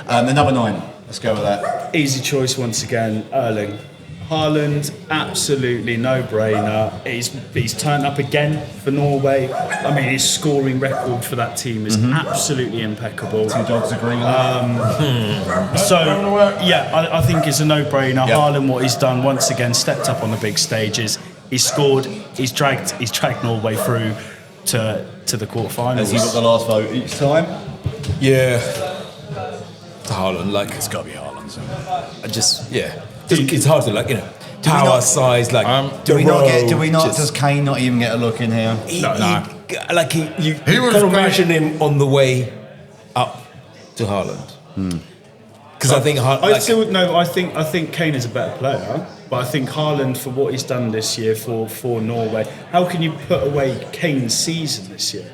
The number 9. Let's go with that. Easy choice once again, Erling Haaland. Absolutely no-brainer. He's turned up again for Norway. I mean, his scoring record for that team is absolutely impeccable. 2 dogs agreeing on that. So I think it's a no-brainer. Yep. Haaland, what he's done once again, stepped up on the big stages. He's scored. He's dragged Norway through to the quarterfinals. Has he got the last vote each time? Yeah. after Haaland, like It's got to be Haaland. I just it's hard to power, size, like Do we not? just- Does Kane not even get a look in here? He, No. you He was kind of great. mention him on the way up to Haaland. Because I think I think Kane is a better player, but I think Haaland, for what he's done this year for Norway, how can you put away Kane's season this year?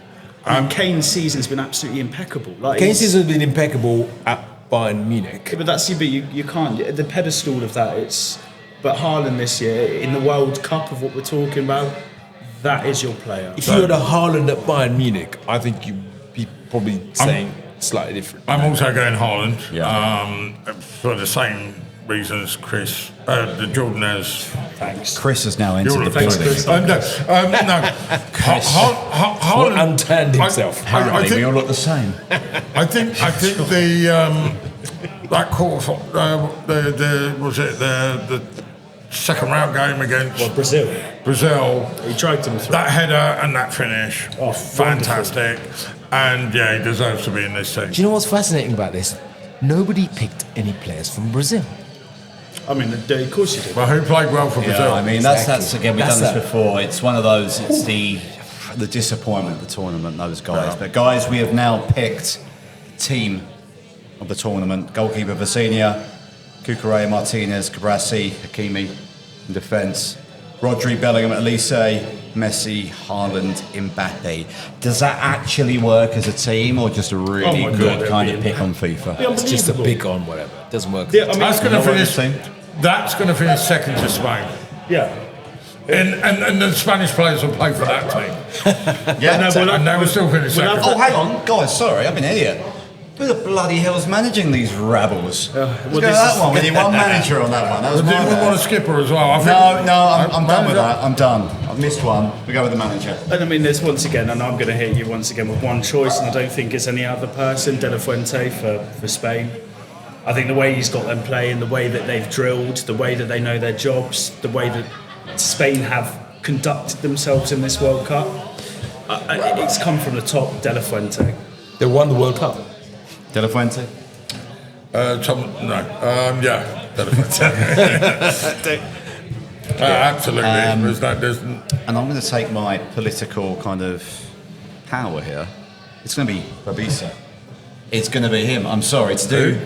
Kane's season's been absolutely impeccable. Like Kane's season has been impeccable at Bayern Munich. but you can't the pedestal of that. But Haaland this year in the World Cup of what we're talking about, that is your player. If you had a Haaland at Bayern Munich, I think you'd be probably saying slightly different. I'm also going Haaland. Yeah. For the same reasons Chris, the Jordan has. Thanks. Chris has now entered the Thanks, building. Chris. No. Haaland unturned himself. Apparently, we all look the same. I think the that quarter, the second round game against Brazil. He dragged him through. That header and that finish, fantastic, and he deserves to be in this team. Do you know what's fascinating about this? Nobody picked any players from Brazil. I mean, of course you did. Well, who played well for Brazil? Yeah, I mean that's again we've done That's this before. It's one of those. It's the disappointment of the tournament. Those guys, but guys, we have now picked team of the tournament. Goalkeeper Vecina, Cucurella, Martinez, Cabrasi, Hakimi in defence. Rodri, Bellingham, Elise, Messi, Haaland, Mbappe. Does that actually work as a team, or just a really my God, good it'd kind be of pick on FIFA? It's just a pick on whatever. It doesn't work. Yeah, I mean, That's going to finish. team? That's going to finish second to Spain, yeah. and the Spanish players will play for that team, Yeah, No, so- well, and they will still finish second. oh, hang on, guys. Sorry, I'm an idiot. Who the bloody hell's managing these rabbles? Let's go this that is- one. We need one manager on that one. That was my Didn't we bad. want a skipper as well? I think, I'm done with that. I'm done. I've missed one. We go with the manager. And I mean, there's once again, and I'm going to hit you once again with one choice, and I don't think it's any other person, De La Fuente for Spain. I think the way he's got them playing, the way that they've drilled, the way that they know their jobs, the way that Spain have conducted themselves in this World Cup, it's come from the top, De La Fuente. They won the World Cup. De La Fuente. absolutely. There's And I'm going to take my political kind of power here. It's going to be Babisa. It's going to be him. I'm sorry to do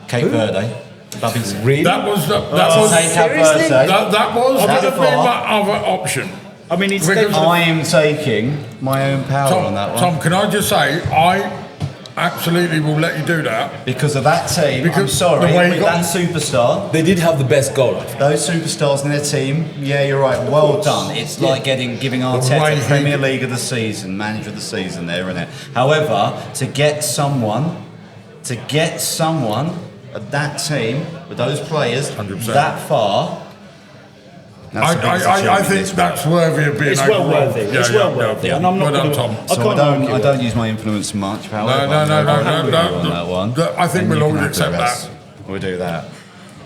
Cape Verde. Babisa. Really? that was Take Cape Verde. that was That going to be far? my other option. I mean, it's Because- I am taking my own power on that one. Tom, can I just say I absolutely will let you do that. Because of that team, I'm Because sorry, the way he with got- that superstar, They did have the best goal. those superstars in their team, yeah, you're right, well done. It's like giving way Arteta he- Premier League of the season, manager of the season there, isn't it? However, to get someone of that team, with those players, 100%. that far, that's the biggest I achievement think this that's worthy of being It's well overall. worthy. It's well worthy. And I'm not Well done, gonna- Tom. So can't argue I with don't use my influence much, however. No, I'm happy with you on no. that one. I think And we'll you all can have the accept rest. that. We'll do that.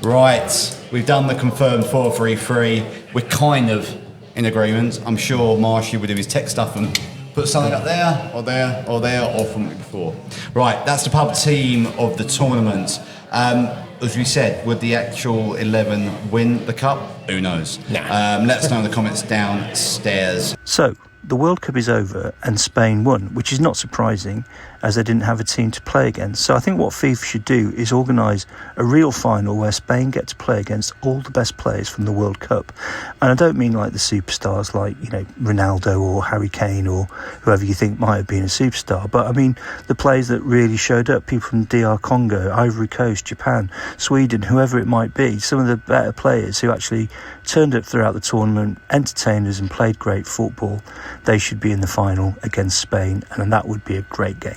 Right, we've done the confirmed 4-3-3. We're kind of in agreement. I'm sure Marshy would do his tech stuff and put something up there, or there, or there, or from before. Right, that's the pub team of the tournament. As we said, would the actual 11 win the cup? Who knows? Let us know in the comments downstairs. So, the World Cup is over and Spain won, which is not surprising as they didn't have a team to play against. So I think what FIFA should do is organise a real final where Spain get to play against all the best players from the World Cup. And I don't mean like the superstars like, Ronaldo or Harry Kane or whoever you think might have been a superstar, but I mean the players that really showed up, people from DR Congo, Ivory Coast, Japan, Sweden, whoever it might be, some of the better players who actually turned up throughout the tournament, entertained us and played great football. They should be in the final against Spain, and that would be a great game.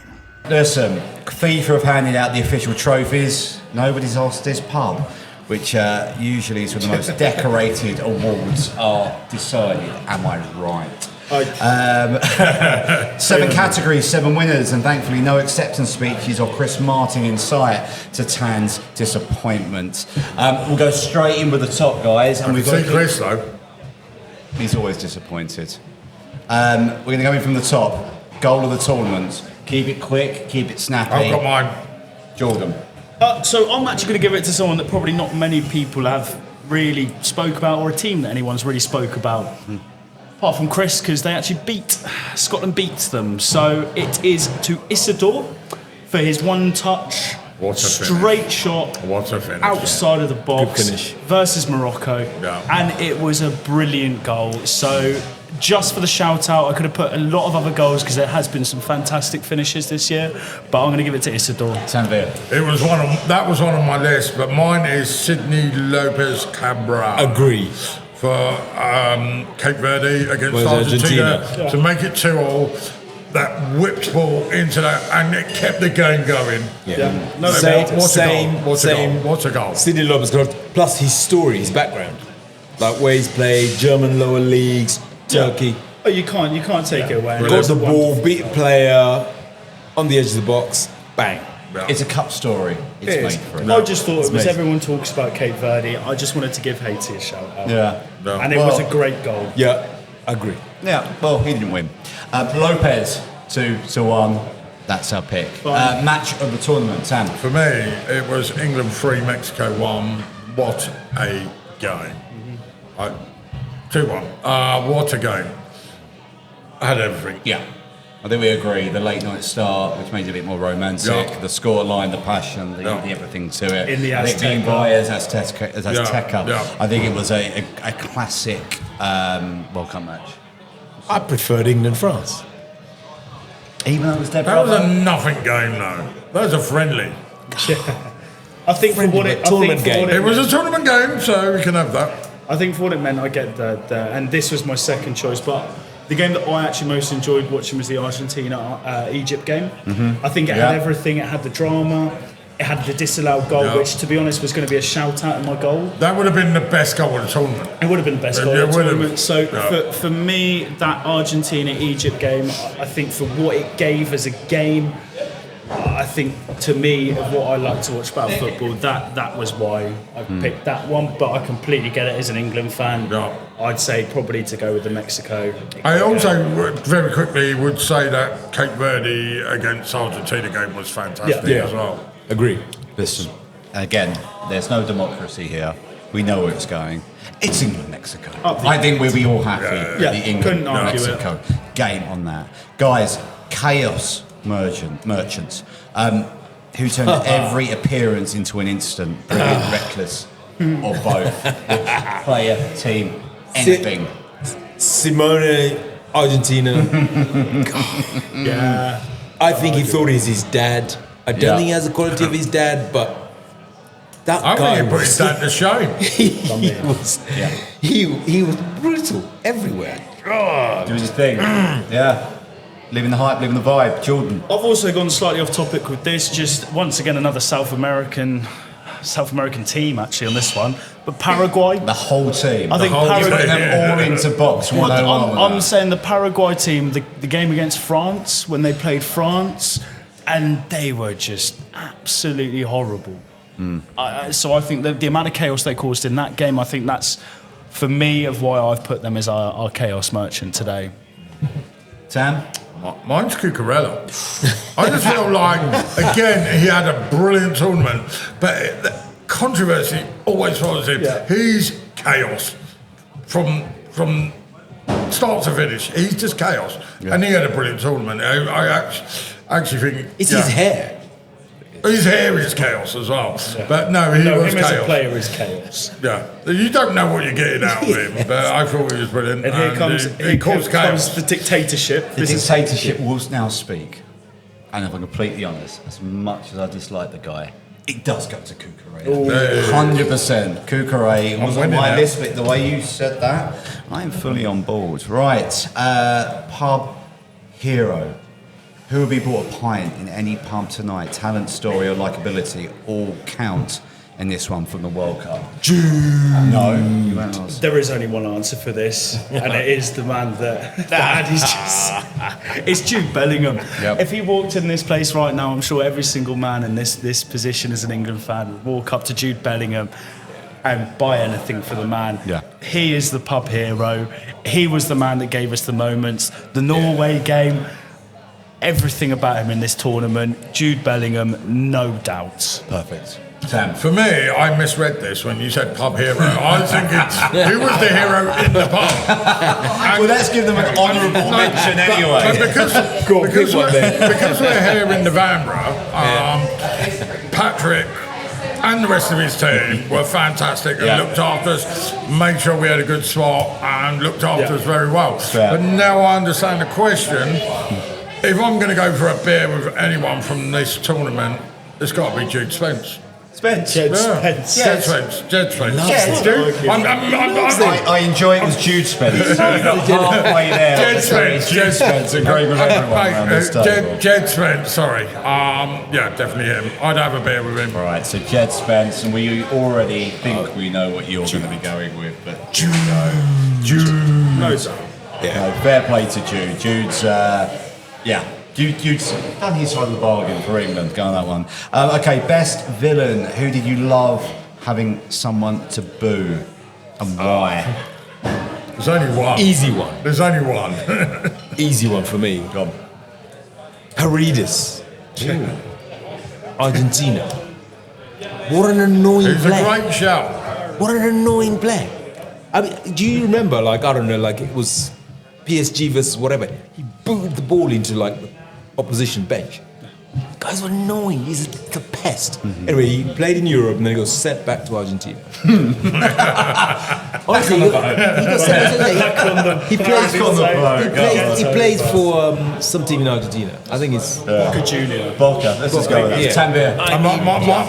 Listen, FIFA have handed out the official trophies. Nobody's asked this pub, which usually is where the most decorated awards are decided. Am I right? 7 categories, 7 winners, and thankfully no acceptance speeches or Chris Martin insight to Tan's disappointment. We'll go straight in with the top, guys. And We've seen Chris though. He's always disappointed. We're going to go in from the top. Goal of the tournament. Keep it quick, keep it snappy. I've got mine. Jordan. So I'm actually going to give it to someone that probably not many people have really spoke about, or a team that anyone's really spoke about. Apart from Chris, because they actually Scotland beats them. So it is to Isidore for his one-touch, straight shot, outside of the box versus Morocco. Yeah. And it was a brilliant goal. So just for the shout-out, I could have put a lot of other goals because there has been some fantastic finishes this year, but I'm going to give it to Isidore. Tanvir. That was one on my list, but mine is Sidney Lopez Cabral. Agree. For Cape Verde against Argentina. To make it 2-2, that whipped ball into that, and it kept the game going. Yeah. What's a goal? Sidney Lopez, plus his story, his background, like where he's played, German lower leagues, Turkey. Oh, you can't take it away. Got the ball, beat a player on the edge of the box, bang. Yeah. It's a cup story. It's made for it. I just thought everyone talks about Cape Verde. I just wanted to give Haiti a shout out. Yeah. No. And it was a great goal. Yeah, I agree. Yeah, well, he didn't win. Lopez 2-1. That's our pick. Match of the tournament, Sam. For me, it was England 3, Mexico 1. What a game. 2-1. What a game. I had everything. Yeah. I think we agree. The late night start, which made it a bit more romantic, the score line, the passion, the everything to it. In the I think being biased as Azteca, I think it was a classic World Cup match. I preferred England-France. Even though it was dead. That was a nothing game, though. That was a friendly. I think for what it tournament game. It was a tournament game, so we can have that. I think for what it meant, I get that, and this was my second choice, but. The game that I actually most enjoyed watching was the Argentina-Egypt game. Mm-hmm. I think it had everything. It had the drama. It had the disallowed goal, which, to be honest, was going to be a shout-out in my goal. That would have been the best goal of the tournament. It would have been the best goal of the tournament. So for me, that Argentina-Egypt game, I think for what it gave as a game, I think, to me, of what I like to watch about football, that was why I picked that one. But I completely get it as an England fan. Yeah. I'd say probably to go with the Mexico. I also very quickly would say that Cape Verde against Argentina game was fantastic as well. Agree. This is, again, there's no democracy here. We know where it's going. It's England-Mexico. I think we'll be all happy with the England-Mexico game on that. Guys, chaos merchants who turned every appearance into an instant, brilliant, reckless, or both. Player, team, anything. Simone, Argentina. Yeah. I think he thought he's his dad. I don't think he has the quality of his dad, but that guy think he put his dad to shame. he was brutal everywhere. Doing his thing. Yeah. Living the hype, living the vibe. Jordan. I've also gone slightly off topic with this. Just once again another South American team actually on this one, but Paraguay. The whole team. I think Paraguay. Put them all into box. I'm saying the Paraguay team, the game against France when they played France, and they were just absolutely horrible. So I think the amount of chaos they caused in that game, I think that's for me of why I've put them as our chaos merchant today. Sam. Mine's Cucurella. I just feel like, again, he had a brilliant tournament, but the controversy always follows him. Yeah. He's chaos from start to finish. He's just chaos, and he had a brilliant tournament. I actually think it's his hair. His hair is chaos as well, but no, he was him chaos. As a player is chaos. Yeah, you don't know what you're getting out of him, but I thought he was brilliant. And here comes the dictatorship. The dictatorship will now speak. And if I'm completely honest, as much as I dislike the guy, it does go to Cucurella. 100%. Cucurella was on my list, but the way you said that, I'm fully on board. Right, pub hero. Who will be bought a pint in any pub tonight? Talent, story, or likability all count in this one from the World Cup. No, you won't ask. There is only one answer for this, and it is the man that is just. It's Jude Bellingham. Yep. If he walked in this place right now, I'm sure every single man in this position as an England fan would walk up to Jude Bellingham and buy anything for the man. Yeah. He is the pub hero. He was the man that gave us the moments. The Norway game. everything about him in this tournament. Jude Bellingham, no doubts. Perfect. Sam. For me, I misread this when you said pub hero. I was thinking, who was the hero in the pub? Well, let's give them an honourable mention anyway. But because we're here in the Vanbrugh, Patrick and the rest of his team were fantastic and looked after us, made sure we had a good spot and looked after us very well. Yeah. But now I understand the question. If I'm going to go for a beer with anyone from this tournament, it's got to be Jude Spence. Spence. Jed Spence. Jed Spence. I enjoy it was Jude Spence. You got halfway there. Jude Spence agreeing with everyone around this table. Jed Spence, sorry. Yeah, definitely him. I'd have a beer with him. All right, so Jed Spence, and we already think we know what you're going to be going with, but Jude. No, sir. No, fair play to Jude. Jude's, Jude's done his side of the bargain for England. Go on that one. Okay, best villain. Who did you love having someone to boo, and why? There's only one. Easy one. There's only one. Easy one for me. Go on. Paredes. Argentina. What an annoying It's a player. great shout. What an annoying player. I mean, do you remember, like, I don't know, like it was PSG versus whatever. He booted the ball into, like, the opposition bench. Guys were annoying. He's the pest. Anyway, he played in Europe and then he got sent back to Argentina. Honestly, he got sent. He played for some team in Argentina. I think it's Boca Junior. Boca. Let's just go with that. Yeah. Tanvir.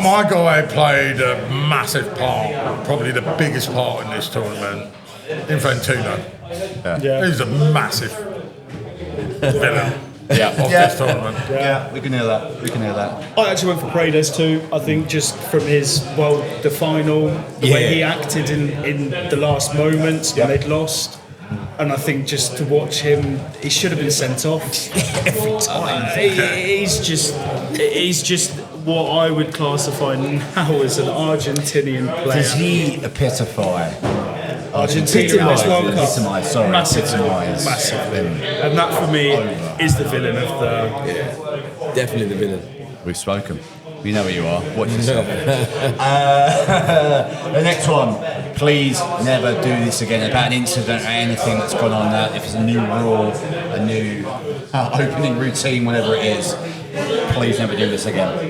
My guy played a massive part, probably the biggest part in this tournament, Infantino. Yeah. He's a massive villain of this tournament. Yeah, we can hear that. I actually went for Paredes too. I think just from the final, the way he acted in the last moments when they'd lost. And I think just to watch him, he should have been sent off every time. He's just what I would classify now as an Argentinian player. Does he epitify Argentina in this World Cup? Epitomise, sorry. Epitomise. Massively. And that for me is the villain of the... definitely the villain. We've spoken. You know where you are. Watch yourself. The next one. Please never do this again. About an incident or anything that's gone on there. If it's a new rule, a new opening routine, whatever it is, please never do this again.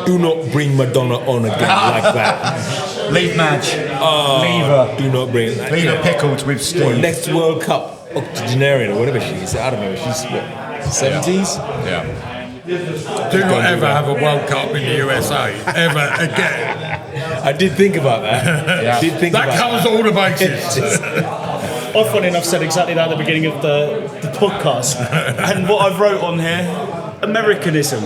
Do not bring Madonna on again like that. Leave Madge. Leave her. Do not bring that. Leave her pickled with Steve. Next World Cup, octogenarian or whatever she is. I don't know. She's what, 70s? Yeah. Do not ever have a World Cup in the USA, ever again. I did think about that. That covers all the bases. I, funny enough, said exactly that at the beginning of the podcast. And what I've wrote on here, Americanism.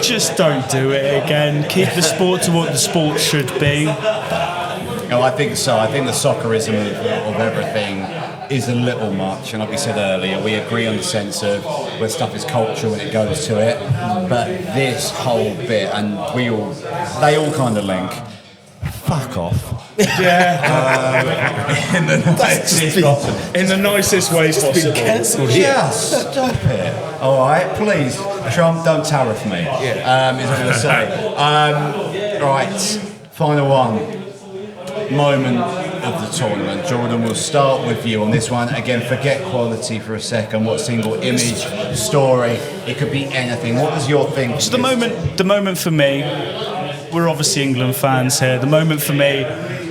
Just don't do it again. Keep the sport to what the sport should be. No, I think so. I think the soccerism of everything is a little much, and like we said earlier, we agree on the sense of where stuff is cultural when it goes to it, but this whole bit, and they all kind of link. Fuck off. Yeah. In the nicest way possible. Cancelled here. Just stop it. All right, please, Trump, don't tariff me. Is what I'm going to say. Right, final one. Moment of the tournament. Jordan, we'll start with you on this one. Again, forget quality for a second. What single image, story? It could be anything. What was your thing? So the moment for me, we're obviously England fans here. The moment for me,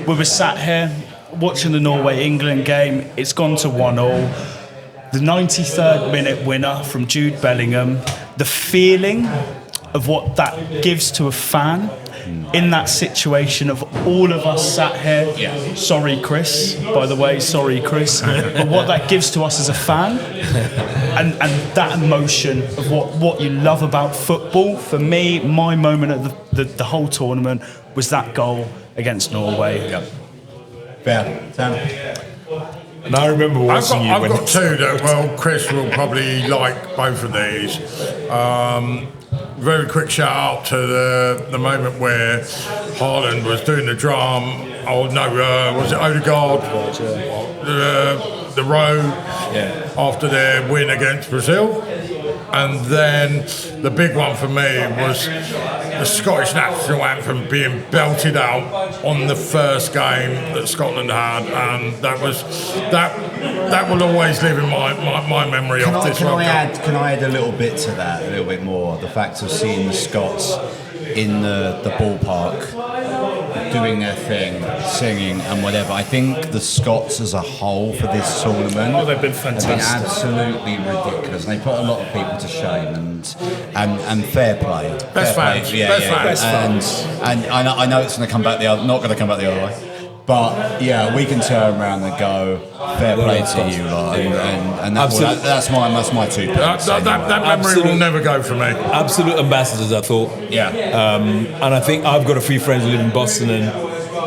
we were sat here watching the Norway-England game. It's gone to 1-1. The 93rd minute winner from Jude Bellingham. The feeling of what that gives to a fan in that situation of all of us sat here. Sorry, Chris, by the way, sorry, Chris. But what that gives to us as a fan and that emotion of what you love about football. For me, my moment of the whole tournament was that goal against Norway. Fair. Sam? And I remember watching I've got two that, Chris will probably like both of these. Very quick shout out to the moment where Haaland was doing the drum. Was it Odegaard? The row after their win against Brazil. And then the big one for me was the Scottish national anthem being belted out on the first game that Scotland had, and that will always live in my memory of this World Cup. Can I add a little bit to that, a little bit more? The fact of seeing the Scots in the ballpark doing their thing, singing and whatever. I think the Scots as a whole for this tournament, they've been fantastic. Have been absolutely ridiculous. And they put a lot of people to shame, and fair play. Best fans. And I know it's going to come back not going to come back the other way. But yeah, we can turn around and go, fair play to you, lot, and that's my 2 pence. That memory will never go for me. Absolute ambassadors, I thought. Yeah. And I think I've got a few friends who live in Boston, and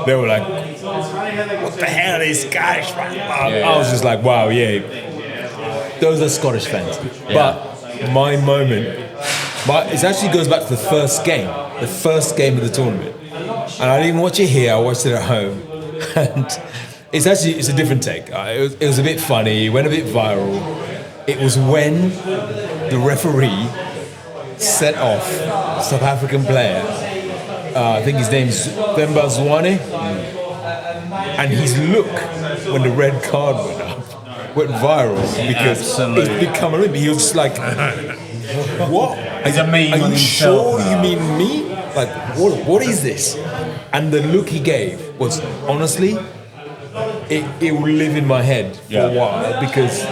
they were like, "What the hell are these guys?" I was just like, "Wow, yeah, those are Scottish fans." Yeah. But my moment, it actually goes back to the first game of the tournament, and I didn't watch it here. I watched it at home. And it's a different take. It was a bit funny, it went a bit viral. It was when the referee set off a South African player, I think his name's Vanbrugh, and his look when the red card went viral because it's become a meme. He was just like, what? He's a meme Are on you himself sure now. you mean me? Like, what is this? And the look he gave was, honestly, it will live in my head for a while, because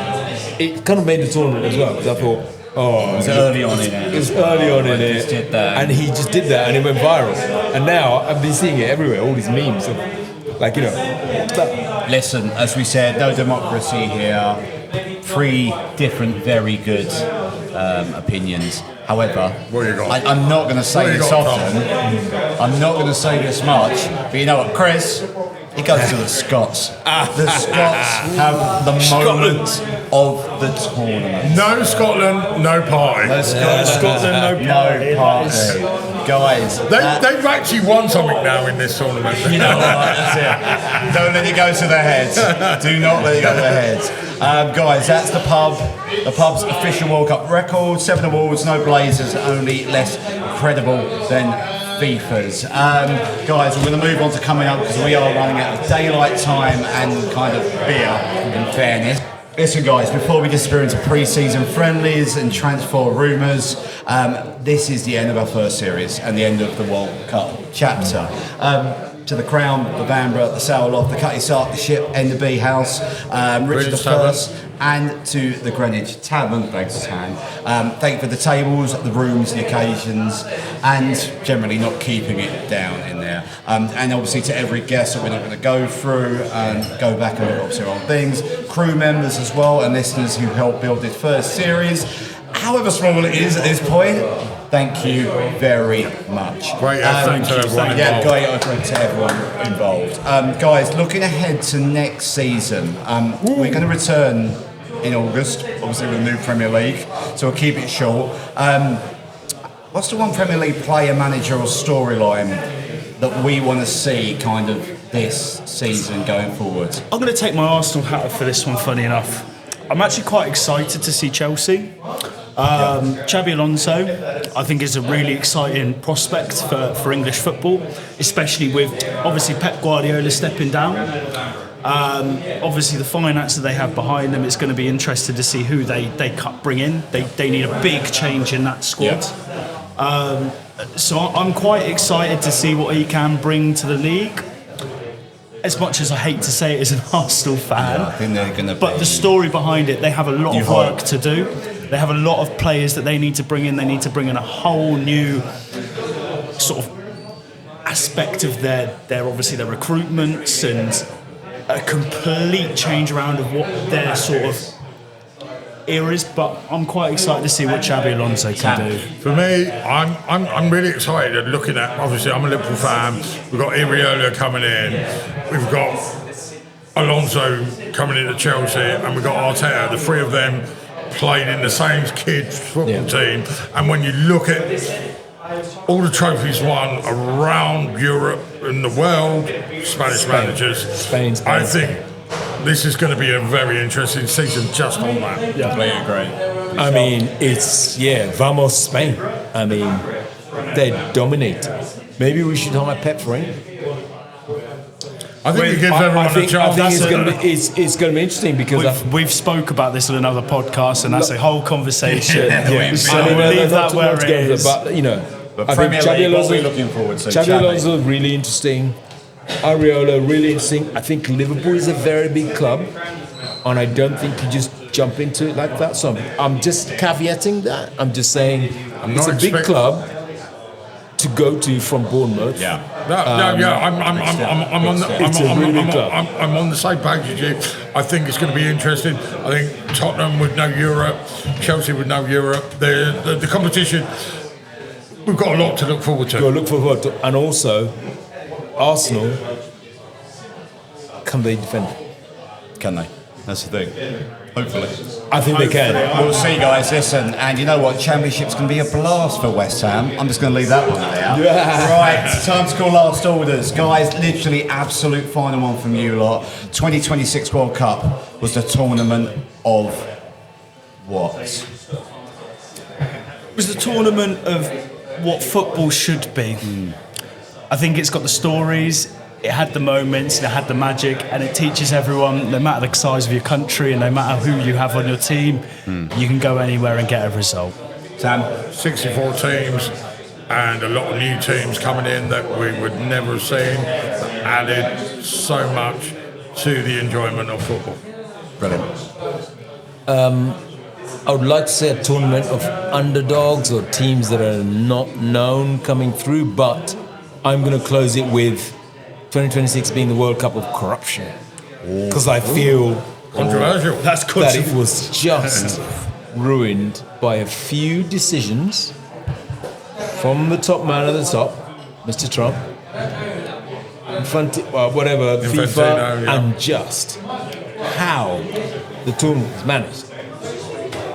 it kind of made the tournament as well, because I thought, it was early on in it. It was early on in it. Did that. And he just did that and it went viral. And now I've been seeing it everywhere, all these memes of, like, you know. Listen, as we said, no democracy here. 3 different, very good opinions. However, I'm not going to say this often. I'm not going to say this much. But you know what, Chris? It goes to the Scots. The Scots have the moment of the tournament. No Scotland, no party. No Scotland, no party. Guys, they've actually won something now in this tournament. You know what? That's it. Don't let it go to their heads. Do not let it go to their heads. Guys, that's the pub. The pub's official World Cup record. 7 awards, no Blazers, only less credible than FIFA's. Guys, we're going to move on to coming up because we are running out of daylight time and kind of beer, in fairness. Listen, guys, before we disappear into pre-season friendlies and transfer rumours, this is the end of our first series and the end of the World Cup chapter. To the Crown, the Vanbrugh, the Sail Loft, the Cutty Sark, the Ship, Enderby House, Richard I, and to the Greenwich Tavern, thanks to Tan. Thank you for the tables, the rooms, the occasions, and generally not keeping it down in there. And obviously to every guest that we're not going to go through and go back and look up their own things, crew members as well, and listeners who helped build this first series, however small it is at this point. Thank you very much. Great effort to everyone involved. Yeah, great effort to everyone involved. Guys, looking ahead to next season, we're going to return in August, obviously with the new Premier League, so we'll keep it short. What's the one Premier League player, manager or storyline that we want to see kind of this season going forward? I'm going to take my Arsenal hat off for this one, funny enough. I'm actually quite excited to see Chelsea. Xabi Alonso, I think, is a really exciting prospect for English football, especially with obviously Pep Guardiola stepping down. Obviously, the finance that they have behind them, it's going to be interesting to see who they bring in. They need a big change in that squad. Yeah. So I'm quite excited to see what he can bring to the league. As much as I hate to say it as an Arsenal fan, I think they're going to. But the story behind it, they have a lot of work to do. They have a lot of players that they need to bring in. They need to bring in a whole new sort of aspect of their obviously their recruitments and a complete change around of what their sort of era is. But I'm quite excited to see what Xabi Alonso can do. For me, I'm really excited at looking at. Obviously, I'm a Liverpool fan. We've got Iriola coming in. We've got Alonso coming into Chelsea, and we've got Arteta. The 3 of them played in the same kids football team, and when you look at all the trophies won around Europe and the world, Spanish managers, I think this is going to be a very interesting season just on that. Completely agree. I mean, vamos Spain. I mean, they dominate. Maybe we should hire Pep for it. I think it gives everyone a chance. I think it's going to be interesting because we've spoke about this in another podcast, and that's a whole conversation. So we'll leave that where it is. But you know, But I Premier think League, what are we looking forward to? Xabi Alonso really interesting. Areola really interesting. I think Liverpool is a very big club, and I don't think you just jump into it like that. So I'm just caveating that. I'm just saying it's a big club to go to from Bournemouth. I'm on the same page as you. I think it's going to be interesting. I think Tottenham would know Europe, Chelsea would know Europe. The competition, we've got a lot to look forward to. And also, Arsenal, can they defend? Can they? That's the thing. Hopefully. I think they can. We'll see, guys. Listen, and you know what? Championship's going to be a blast for West Ham. I'm just going to leave that one there. Right, time to call last orders. Guys, literally absolute final one from you lot. 2026 World Cup was the tournament of what? It was the tournament of what football should be. I think it's got the stories, it had the moments, it had the magic, and it teaches everyone, no matter the size of your country and no matter who you have on your team, you can go anywhere and get a result. Sam? 64 teams and a lot of new teams coming in that we would never have seen, that added so much to the enjoyment of football. Brilliant. I would like to say a tournament of underdogs or teams that are not known coming through, but I'm going to close it with 2026 being the World Cup of corruption. Because I feel Controversial. That's good. that it was just ruined by a few decisions from the top man at the top, Mr. Trump, FIFA, yeah. and just how the tournament was managed.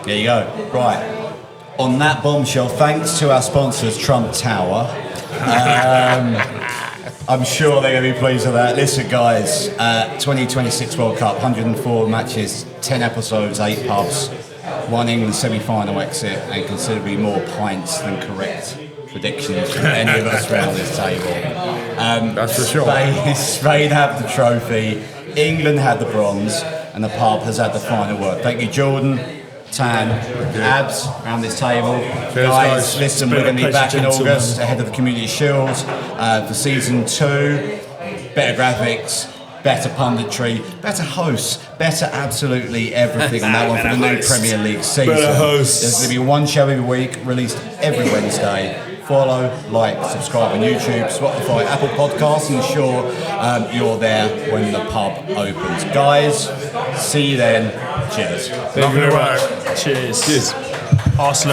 There you go. Right. On that bombshell, thanks to our sponsors, Trump Tower. I'm sure they're going to be pleased with that. Listen, guys, 2026 World Cup, 104 matches, 10 episodes, 8 pubs, 1 England semi-final exit, and considerably more pints than correct predictions from any of us around this table. That's for sure. Spain have the trophy, England had the bronze, and the pub has had the final word. Thank you, Jordan. Tan, Abs around this table. Cheers, guys. Listen, we're going to be back in August ahead of the Community Shield for season 2. Better graphics, better punditry, better hosts, better absolutely everything on that one for the new Premier League season. Better hosts. There's going to be one show every week, released every Wednesday. Follow, like, subscribe on YouTube, Spotify, Apple Podcasts, and ensure you're there when the pub opens. Guys, see you then. Cheers. Lovely work. Cheers. Arsenal.